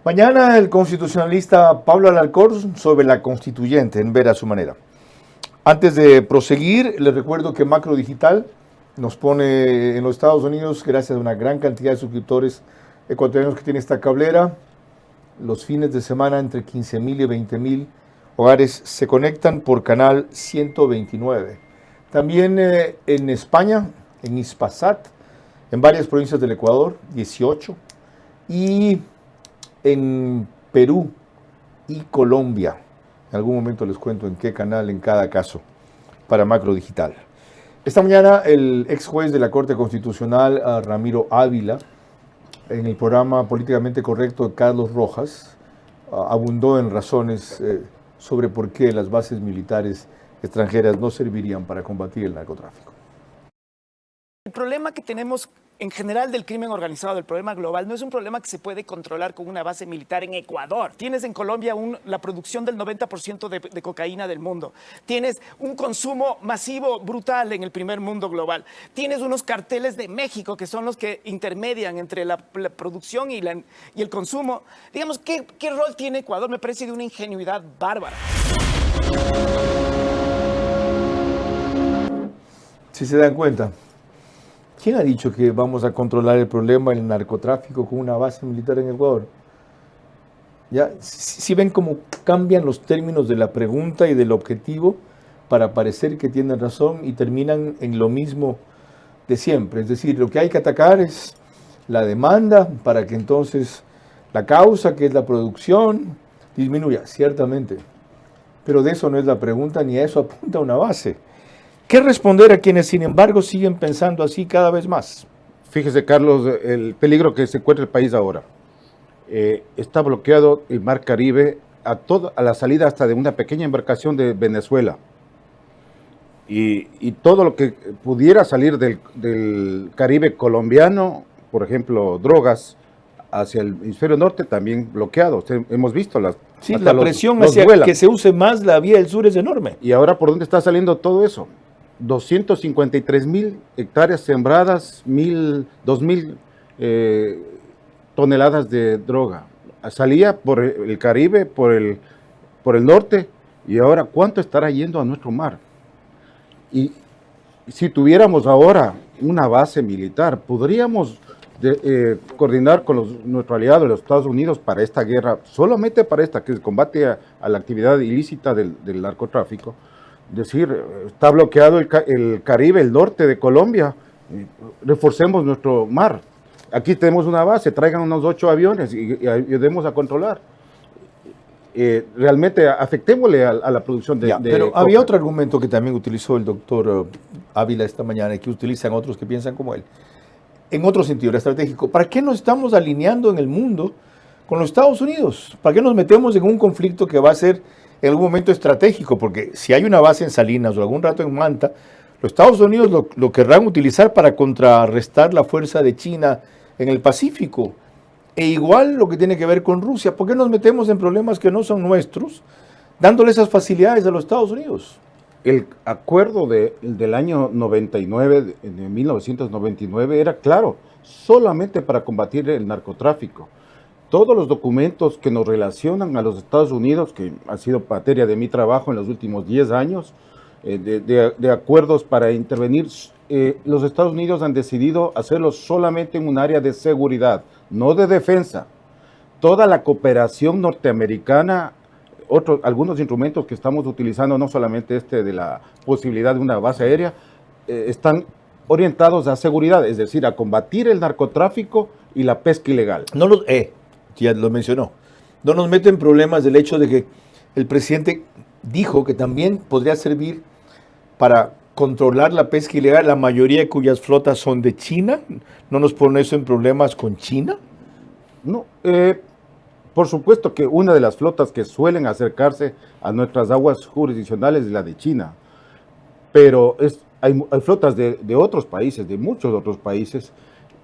Mañana el constitucionalista Pablo Alarcón sobre la constituyente en Vera a su manera. Antes de proseguir, les recuerdo que Macro Digital nos pone en los Estados Unidos, gracias a una gran cantidad de suscriptores ecuatorianos que tiene esta cablera, los fines de semana entre 15,000 y 20,000 hogares se conectan por canal 129. También en España, en Hispasat, en varias provincias del Ecuador, 18, y en Perú y Colombia. En algún momento les cuento en qué canal en cada caso para Macro Digital. Esta mañana el ex juez de la Corte Constitucional, Ramiro Ávila, en el programa Políticamente Correcto de Carlos Rojas, abundó en razones sobre por qué las bases militares extranjeras no servirían para combatir el narcotráfico. El problema que tenemos en general del crimen organizado, el problema global, no es un problema que se puede controlar con una base militar en Ecuador. Tienes en Colombia la producción del 90% de cocaína del mundo. Tienes un consumo masivo, brutal en el primer mundo global. Tienes unos carteles de México que son los que intermedian entre la producción y el consumo. Digamos, ¿qué rol tiene Ecuador? Me parece de una ingenuidad bárbara. Si se dan cuenta, ¿Quién ha dicho que vamos a controlar el problema del narcotráfico con una base militar en Ecuador? ¿Ya? Si ven cómo cambian los términos de la pregunta y del objetivo para parecer que tienen razón y terminan en lo mismo de siempre. Es decir, lo que hay que atacar es la demanda para que entonces la causa, que es la producción, disminuya, ciertamente. Pero de eso no es la pregunta, ni a eso apunta una base. ¿Qué responder a quienes, sin embargo, siguen pensando así cada vez más? Fíjese, Carlos, el peligro que se encuentra el país ahora. Está bloqueado el Mar Caribe a la salida hasta de una pequeña embarcación de Venezuela. Y todo lo que pudiera salir del Caribe colombiano, por ejemplo, drogas, hacia el hemisferio norte, también bloqueado. Hemos visto las... Sí, la presión hacia que se use más la vía del sur es enorme. ¿Y ahora por dónde está saliendo todo eso? 253,000 hectáreas sembradas, 2,000 toneladas de droga. Salía por el Caribe, por el norte, y ahora ¿cuánto estará yendo a nuestro mar? Y si tuviéramos ahora una base militar, podríamos coordinar con nuestro aliado, los Estados Unidos, para esta guerra, solamente para esta, que es combate a la actividad ilícita del narcotráfico. Decir, está bloqueado el Caribe, el norte de Colombia, reforcemos nuestro mar. Aquí tenemos una base, traigan unos 8 aviones y ayudemos a controlar. Realmente afectémosle a la producción de pero coca. había otro argumento que también utilizó el doctor Ávila esta mañana y que utilizan otros que piensan como él. En otro sentido, estratégico. ¿Para qué nos estamos alineando en el mundo con los Estados Unidos? ¿Para qué nos metemos en un conflicto que va a ser en algún momento estratégico? Porque si hay una base en Salinas o algún rato en Manta, los Estados Unidos lo querrán utilizar para contrarrestar la fuerza de China en el Pacífico. E igual lo que tiene que ver con Rusia. ¿Por qué nos metemos en problemas que no son nuestros, dándole esas facilidades a los Estados Unidos? El acuerdo del año 99, de 1999, era claro, solamente para combatir el narcotráfico. Todos los documentos que nos relacionan a los Estados Unidos, que ha sido materia de mi trabajo en los últimos 10 años, de acuerdos para intervenir, los Estados Unidos han decidido hacerlo solamente en un área de seguridad, no de defensa. Toda la cooperación norteamericana, algunos instrumentos que estamos utilizando, no solamente de la posibilidad de una base aérea, están orientados a seguridad, es decir, a combatir el narcotráfico y la pesca ilegal. Ya lo mencionó, no nos mete en problemas del hecho de que el presidente dijo que también podría servir para controlar la pesca ilegal, la mayoría de cuyas flotas son de China. ¿No nos pone eso en problemas con China? No, por supuesto que una de las flotas que suelen acercarse a nuestras aguas jurisdiccionales es la de China, pero hay flotas de otros países, de muchos otros países,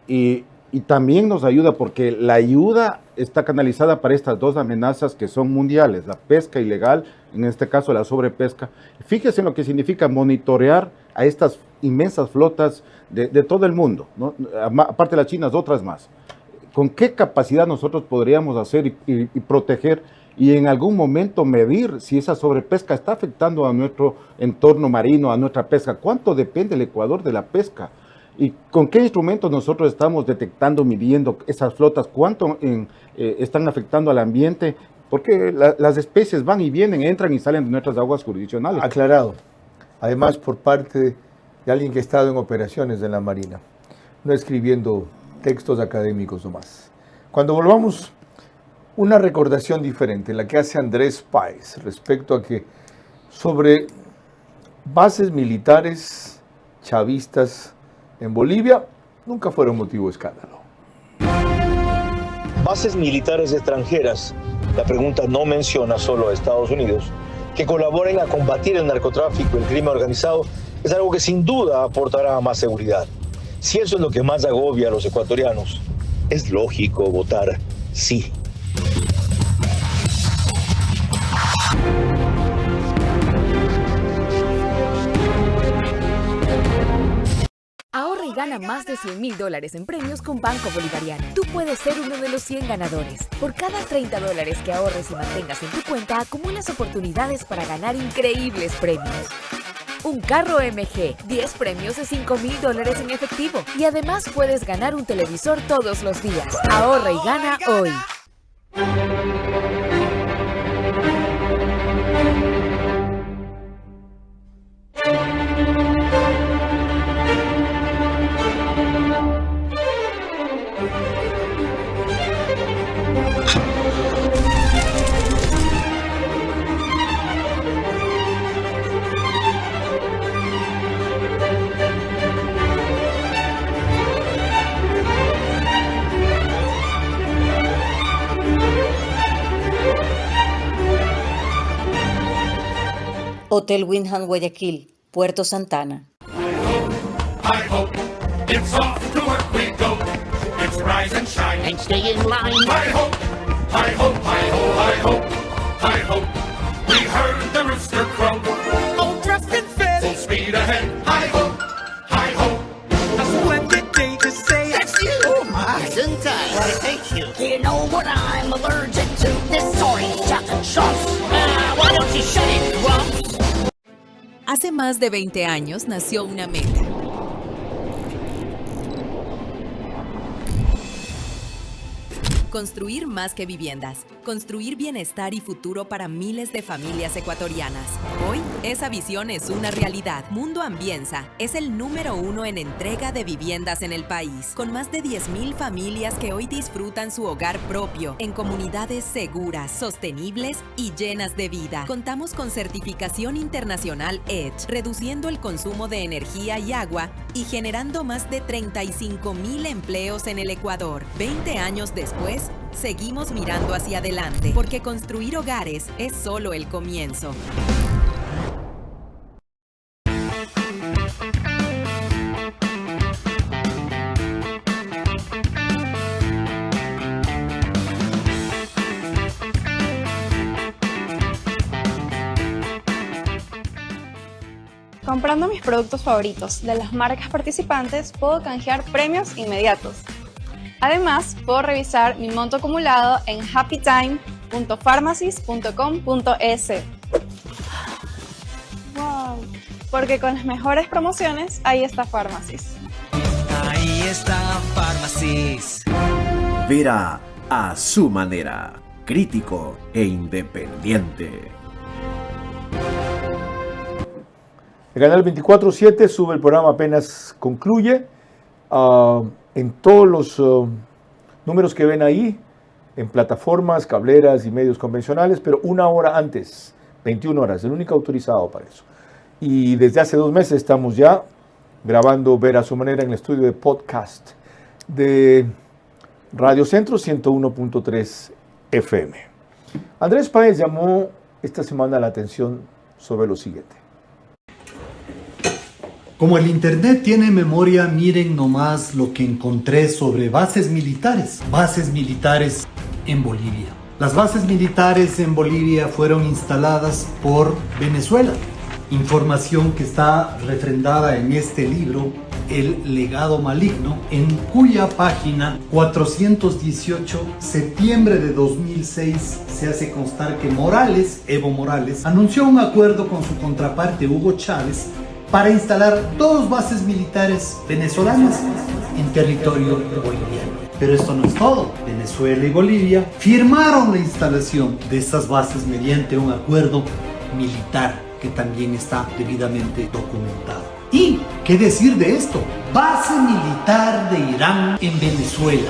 y también nos ayuda porque la ayuda está canalizada para estas dos amenazas que son mundiales, la pesca ilegal, en este caso la sobrepesca. Fíjese en lo que significa monitorear a estas inmensas flotas de todo el mundo, ¿no? Aparte de las chinas, otras más. ¿Con qué capacidad nosotros podríamos hacer y proteger y en algún momento medir si esa sobrepesca está afectando a nuestro entorno marino, a nuestra pesca? ¿Cuánto depende el Ecuador de la pesca? ¿Y con qué instrumentos nosotros estamos detectando, midiendo esas flotas? ¿Cuánto están afectando al ambiente? Porque las especies van y vienen, entran y salen de nuestras aguas jurisdiccionales. Aclarado. Además, por parte de alguien que ha estado en operaciones de la Marina, no escribiendo textos académicos nomás. Cuando volvamos, una recordación diferente, la que hace Andrés Páez, respecto a que sobre bases militares chavistas en Bolivia nunca fueron motivo de escándalo. Bases militares extranjeras, la pregunta no menciona solo a Estados Unidos, que colaboren a combatir el narcotráfico y el crimen organizado, es algo que sin duda aportará a más seguridad. Si eso es lo que más agobia a los ecuatorianos, es lógico votar sí. Ahorra y gana más de $100,000 en premios con Banco Bolivariano. Tú puedes ser uno de los 100 ganadores. Por cada $30 que ahorres y mantengas en tu cuenta, acumulas oportunidades para ganar increíbles premios. un carro MG, 10 premios de $5,000 en efectivo. Y además puedes ganar un televisor todos los días. Ahorra y gana hoy. Hotel Windham Guayaquil, Puerto Santana. Hi ho, it's off to work we go. It's rise and shine and stay in line. Hi ho, hi ho, hi ho, hi ho, hi ho. We heard the rooster crow. All dressed and fit, full speed ahead. Hi ho, hi ho. A splendid day to say it's you. Oh my, Gesundheit. Why, thank you. You know what I'm allergic to? This orange chocolate sauce. Why don't you shut it, Grumps? Hace más de 20 años nació una meta. Construir más que viviendas. Construir bienestar y futuro para miles de familias ecuatorianas. Hoy, esa visión es una realidad. Mundo Ambienza es el número 1 en entrega de viviendas en el país, con más de 10,000 familias que hoy disfrutan su hogar propio, en comunidades seguras, sostenibles y llenas de vida. Contamos con certificación internacional EDGE, reduciendo el consumo de energía y agua y generando más de 35,000 empleos en el Ecuador. 20 años después, seguimos mirando hacia adelante, porque construir hogares es solo el comienzo. Comprando mis productos favoritos de las marcas participantes, puedo canjear premios inmediatos. Además, puedo revisar mi monto acumulado en happytime.pharmacies.com.es. Wow, porque con las mejores promociones, ahí está Pharmacies. Ahí está Pharmacies. Verá a su manera, crítico e independiente. El canal 24/7 sube el programa apenas concluye. En todos los números que ven ahí, en plataformas, cableras y medios convencionales, pero 1 hora antes, 21 horas, el único autorizado para eso. Y desde hace 2 meses estamos ya grabando Ver a su manera en el estudio de podcast de Radio Centro 101.3 FM. Andrés Páez llamó esta semana la atención sobre lo siguiente. Como el internet tiene memoria, miren nomás lo que encontré sobre bases militares en Bolivia. Las bases militares en Bolivia fueron instaladas por Venezuela. Información que está refrendada en este libro, El legado maligno, en cuya página 418, septiembre de 2006, se hace constar que Evo Morales, anunció un acuerdo con su contraparte Hugo Chávez para instalar 2 bases militares venezolanas en territorio boliviano. Pero esto no es todo. Venezuela y Bolivia firmaron la instalación de estas bases mediante un acuerdo militar que también está debidamente documentado. ¿Y qué decir de esto? Base militar de Irán en Venezuela.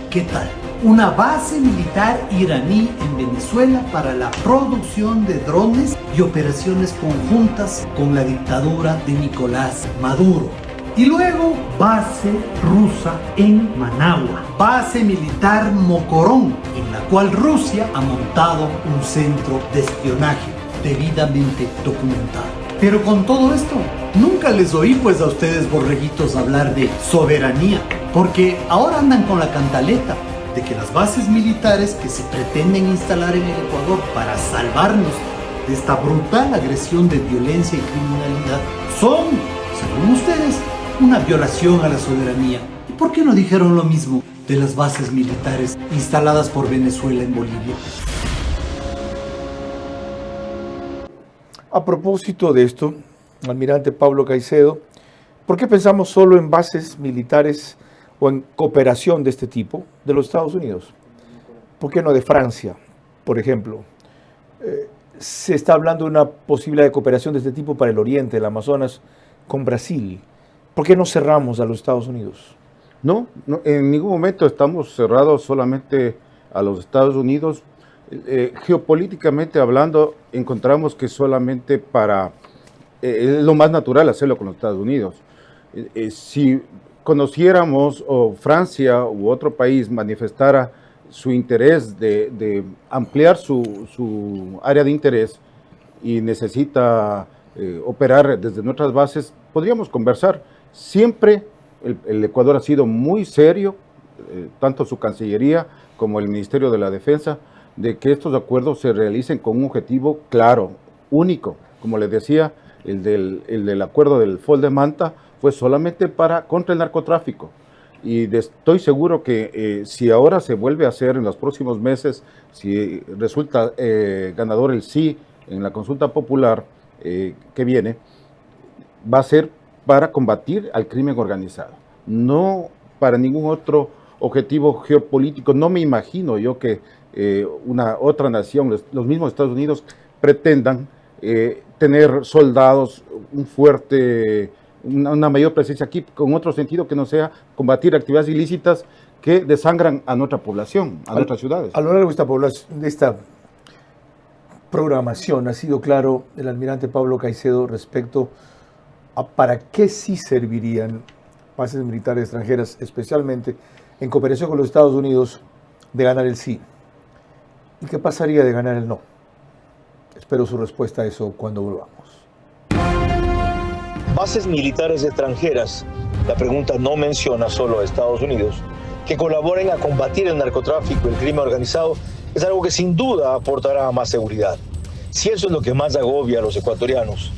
¿Qué tal? Una base militar iraní en Venezuela para la producción de drones y operaciones conjuntas con la dictadura de Nicolás Maduro. Y luego base rusa en Managua, base militar Mocorón, en la cual Rusia ha montado un centro de espionaje debidamente documentado. Pero con todo esto, nunca les oí pues a ustedes borreguitos hablar de soberanía, porque ahora andan con la cantaleta de que las bases militares que se pretenden instalar en el Ecuador para salvarnos de esta brutal agresión de violencia y criminalidad son, según ustedes, una violación a la soberanía. ¿Y por qué no dijeron lo mismo de las bases militares instaladas por Venezuela en Bolivia? A propósito de esto, almirante Pablo Caicedo, ¿por qué pensamos solo en bases militares o en cooperación de este tipo de los Estados Unidos? ¿Por qué no de Francia, por ejemplo? Se está hablando de una posibilidad de cooperación de este tipo para el oriente, el Amazonas, con Brasil. ¿Por qué no cerramos a los Estados Unidos? No, en ningún momento estamos cerrados solamente a los Estados Unidos. Geopolíticamente hablando, encontramos que solamente es lo más natural hacerlo con los Estados Unidos. Si conociéramos o Francia u otro país manifestara su interés de ampliar su área de interés y necesita operar desde nuestras bases, podríamos conversar. Siempre el Ecuador ha sido muy serio, tanto su Cancillería como el Ministerio de la Defensa, de que estos acuerdos se realicen con un objetivo claro, único. Como les decía, el del acuerdo del FOL de Manta fue solamente contra el narcotráfico. Y estoy seguro que si ahora se vuelve a hacer en los próximos meses, si resulta ganador el sí en la consulta popular que viene, va a ser para combatir al crimen organizado, no para ningún otro objetivo geopolítico. No me imagino yo que una otra nación, los mismos Estados Unidos, pretendan tener soldados, una mayor presencia aquí, con otro sentido que no sea combatir actividades ilícitas que desangran a nuestra población, a nuestras ciudades. A lo largo de esta programación ha sido claro el almirante Pablo Caicedo respecto a para qué sí servirían bases militares extranjeras, especialmente en cooperación con los Estados Unidos, de ganar el sí. ¿Y qué pasaría de ganar el no? Espero su respuesta a eso cuando volvamos. Bases militares extranjeras, la pregunta no menciona solo a Estados Unidos, que colaboren a combatir el narcotráfico y el crimen organizado, es algo que sin duda aportará más seguridad. Si eso es lo que más agobia a los ecuatorianos,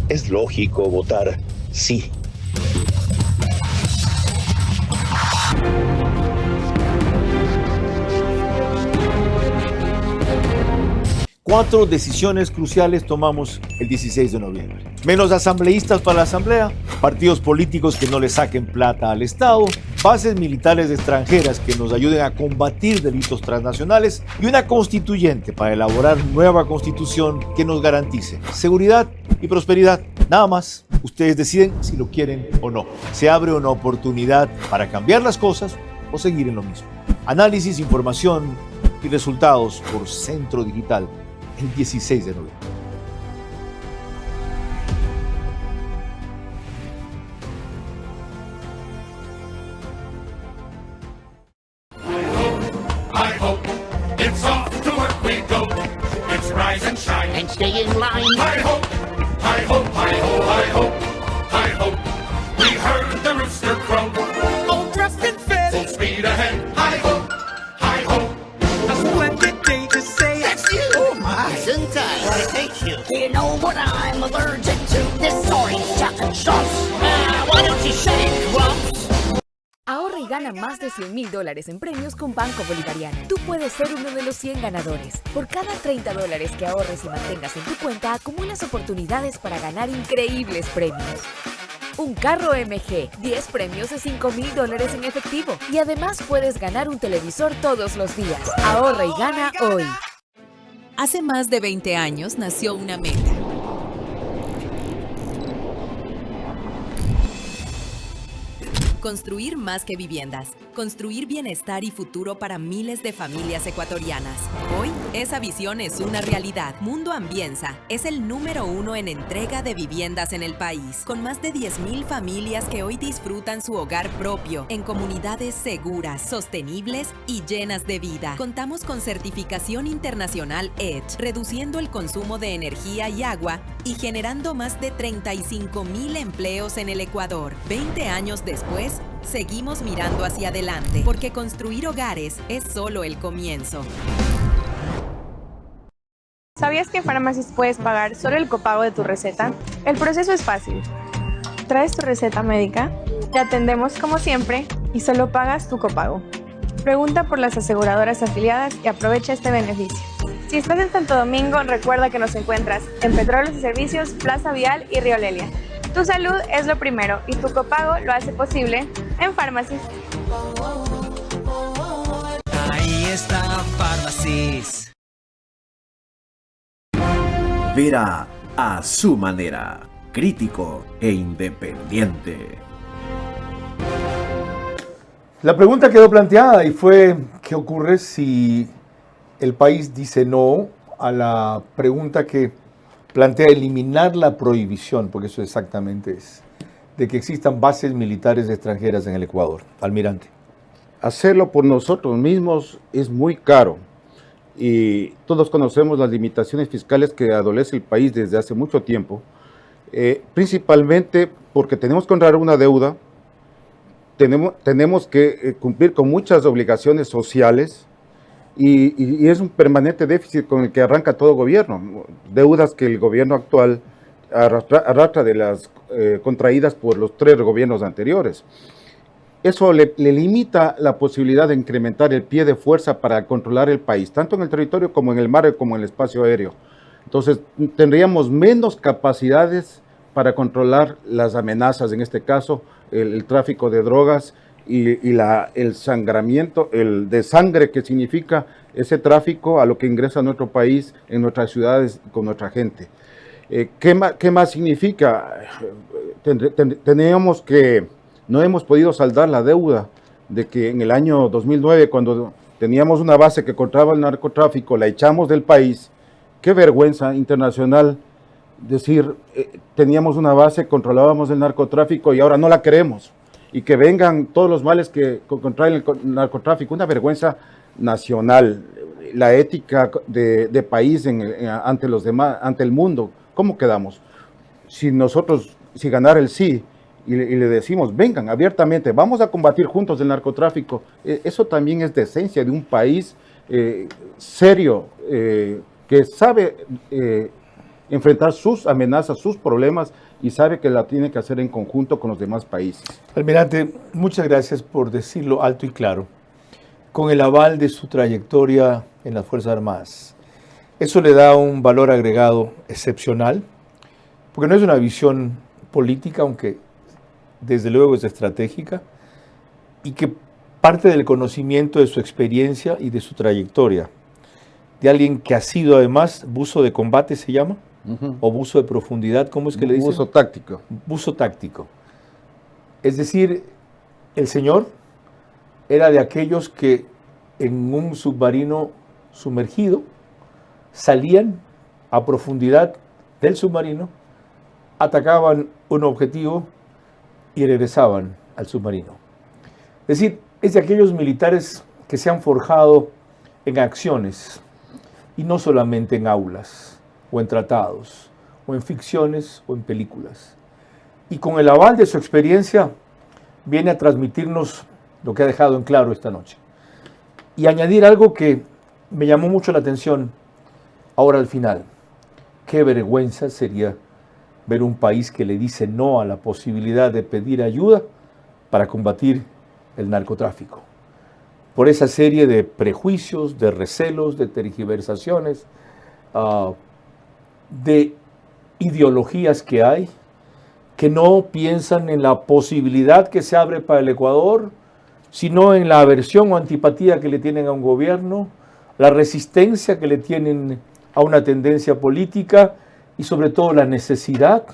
es lógico votar sí. Cuatro decisiones cruciales tomamos el 16 de noviembre. Menos asambleístas para la asamblea, partidos políticos que no le saquen plata al Estado, bases militares extranjeras que nos ayuden a combatir delitos transnacionales y una constituyente para elaborar nueva constitución que nos garantice seguridad y prosperidad. Nada más, ustedes deciden si lo quieren o no. Se abre una oportunidad para cambiar las cosas o seguir en lo mismo. Análisis, información y resultados por Centro Digital el 16 de noviembre. I hope it's off to work we go. It's rise and shine and stay in line. I hope, I hope, I hope, I hope, I hope. We heard the rooster crow. All dressed in fit, full speed ahead. I hope, I hope. A splendid day to say That's you! Oh my! Gesundheit, I hate you. Do you know what I'm allergic to? This orange chocolate sauce. Why don't you shut it, Grumps? Ahorra y gana más de $100,000 en premios con Banco Bolivariano. Tú puedes ser uno de los 100 ganadores. Por cada $30 que ahorres y mantengas en tu cuenta, acumulas oportunidades para ganar increíbles premios. Un carro MG, 10 premios de $5,000 en efectivo. Y además puedes ganar un televisor todos los días. Ahorra y gana hoy. Hace más de 20 años nació una meta. Construir más que viviendas. Construir bienestar y futuro para miles de familias ecuatorianas. Hoy, esa visión es una realidad. Mundo Ambienza es el número 1 en entrega de viviendas en el país, con más de 10,000 familias que hoy disfrutan su hogar propio, en comunidades seguras, sostenibles y llenas de vida. Contamos con certificación internacional EDGE, reduciendo el consumo de energía y agua y generando más de 35,000 empleos en el Ecuador. 20 años después, seguimos mirando hacia adelante, porque construir hogares es solo el comienzo. ¿Sabías que en Pharmacy's puedes pagar solo el copago de tu receta? El proceso es fácil. Traes tu receta médica, te atendemos como siempre y solo pagas tu copago. Pregunta por las aseguradoras afiliadas y aprovecha este beneficio. Si estás en Santo Domingo, recuerda que nos encuentras en Petróleos y Servicios, Plaza Vial y Río Lelia. Tu salud es lo primero y tu copago lo hace posible en Pharmacies. Ahí está Pharmacies. Vera a su manera, crítico e independiente. La pregunta quedó planteada y fue, ¿qué ocurre si el país dice no a la pregunta que plantea eliminar la prohibición, porque eso exactamente es, de que existan bases militares extranjeras en el Ecuador? Almirante. Hacerlo por nosotros mismos es muy caro y todos conocemos las limitaciones fiscales que adolece el país desde hace mucho tiempo, principalmente porque tenemos que honrar una deuda, tenemos que cumplir con muchas obligaciones sociales y es un permanente déficit con el que arranca todo gobierno, deudas que el gobierno actual arrastra de las contraídas por los 3 gobiernos anteriores. Eso le limita la posibilidad de incrementar el pie de fuerza para controlar el país, tanto en el territorio como en el mar como en el espacio aéreo. Entonces tendríamos menos capacidades para controlar las amenazas, en este caso el tráfico de drogas y el sangramiento, el de sangre que significa ese tráfico a lo que ingresa a nuestro país, en nuestras ciudades, con nuestra gente. ¿Qué más significa? Teníamos que, no hemos podido saldar la deuda de que en el año 2009, cuando teníamos una base que controlaba el narcotráfico, la echamos del país. Qué vergüenza internacional decir, teníamos una base, controlábamos el narcotráfico y ahora no la queremos. Y que vengan todos los males que contraen el narcotráfico, una vergüenza nacional, la ética de país ante los demás, ante el mundo. ¿Cómo quedamos? Si ganar el sí y le decimos, vengan abiertamente, vamos a combatir juntos el narcotráfico, eso también es decencia de un país serio, que sabe enfrentar sus amenazas, sus problemas, y sabe que la tiene que hacer en conjunto con los demás países. Almirante, muchas gracias por decirlo alto y claro, con el aval de su trayectoria en las Fuerzas Armadas. Eso le da un valor agregado excepcional, porque no es una visión política, aunque desde luego es estratégica, y que parte del conocimiento de su experiencia y de su trayectoria, de alguien que ha sido además buzo de combate, se llama, o buzo de profundidad, ¿cómo es que le dicen? Buzo táctico. Buzo táctico. Es decir, el señor era de aquellos que en un submarino sumergido salían a profundidad del submarino, atacaban un objetivo y regresaban al submarino. Es decir, es de aquellos militares que se han forjado en acciones y no solamente en aulas, o en tratados, o en ficciones, o en películas. Y con el aval de su experiencia, viene a transmitirnos lo que ha dejado en claro esta noche. Y añadir algo que me llamó mucho la atención ahora al final. Qué vergüenza sería ver un país que le dice no a la posibilidad de pedir ayuda para combatir el narcotráfico. Por esa serie de prejuicios, de recelos, de tergiversaciones, de ideologías que hay, que no piensan en la posibilidad que se abre para el Ecuador, sino en la aversión o antipatía que le tienen a un gobierno, la resistencia que le tienen a una tendencia política y sobre todo la necesidad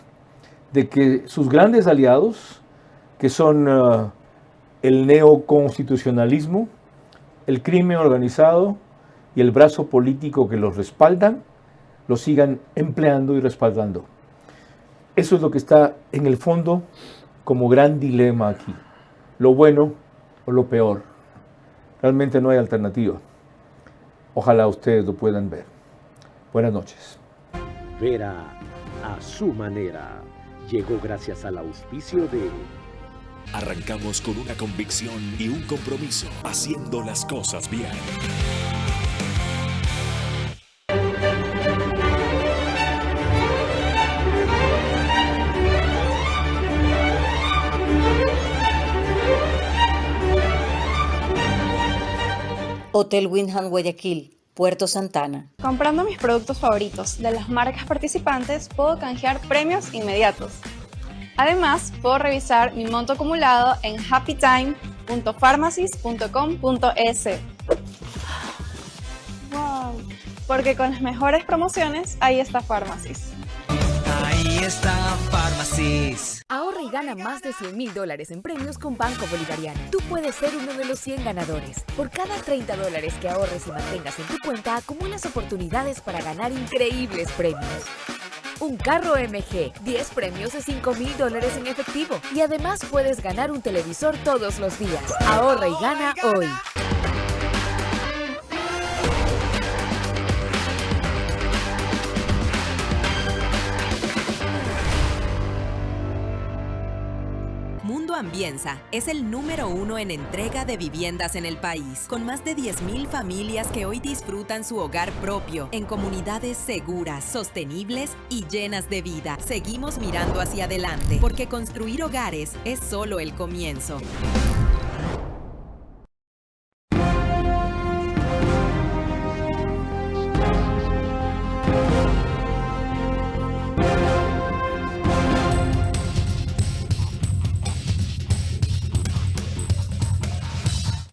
de que sus grandes aliados, que son el neoconstitucionalismo, el crimen organizado y el brazo político que los respaldan, lo sigan empleando y respaldando. Eso es lo que está en el fondo como gran dilema aquí. Lo bueno o lo peor. Realmente no hay alternativa. Ojalá ustedes lo puedan ver. Buenas noches. Vera a su manera. Llegó gracias al auspicio de... Arrancamos con una convicción y un compromiso, haciendo las cosas bien. Hotel Windham Guayaquil, Puerto Santana. Comprando mis productos favoritos de las marcas participantes, puedo canjear premios inmediatos. Además, puedo revisar mi monto acumulado en happytime.pharmacies.com.es. ¡Wow! Porque con las mejores promociones, ahí está Pharmacies. Ahí está Pharmacies. Ahorra y gana más de $100,000 en premios con Banco Bolivariano. Tú puedes ser uno de los 100 ganadores. Por cada $30 que ahorres y mantengas en tu cuenta, acumulas oportunidades para ganar increíbles premios. Un carro MG, 10 premios de $5,000 en efectivo. Y además puedes ganar un televisor todos los días. Ahorra y gana hoy. Mundo Ambienza es el número 1 en entrega de viviendas en el país, con más de 10,000 familias que hoy disfrutan su hogar propio en comunidades seguras, sostenibles y llenas de vida. Seguimos mirando hacia adelante, porque construir hogares es solo el comienzo.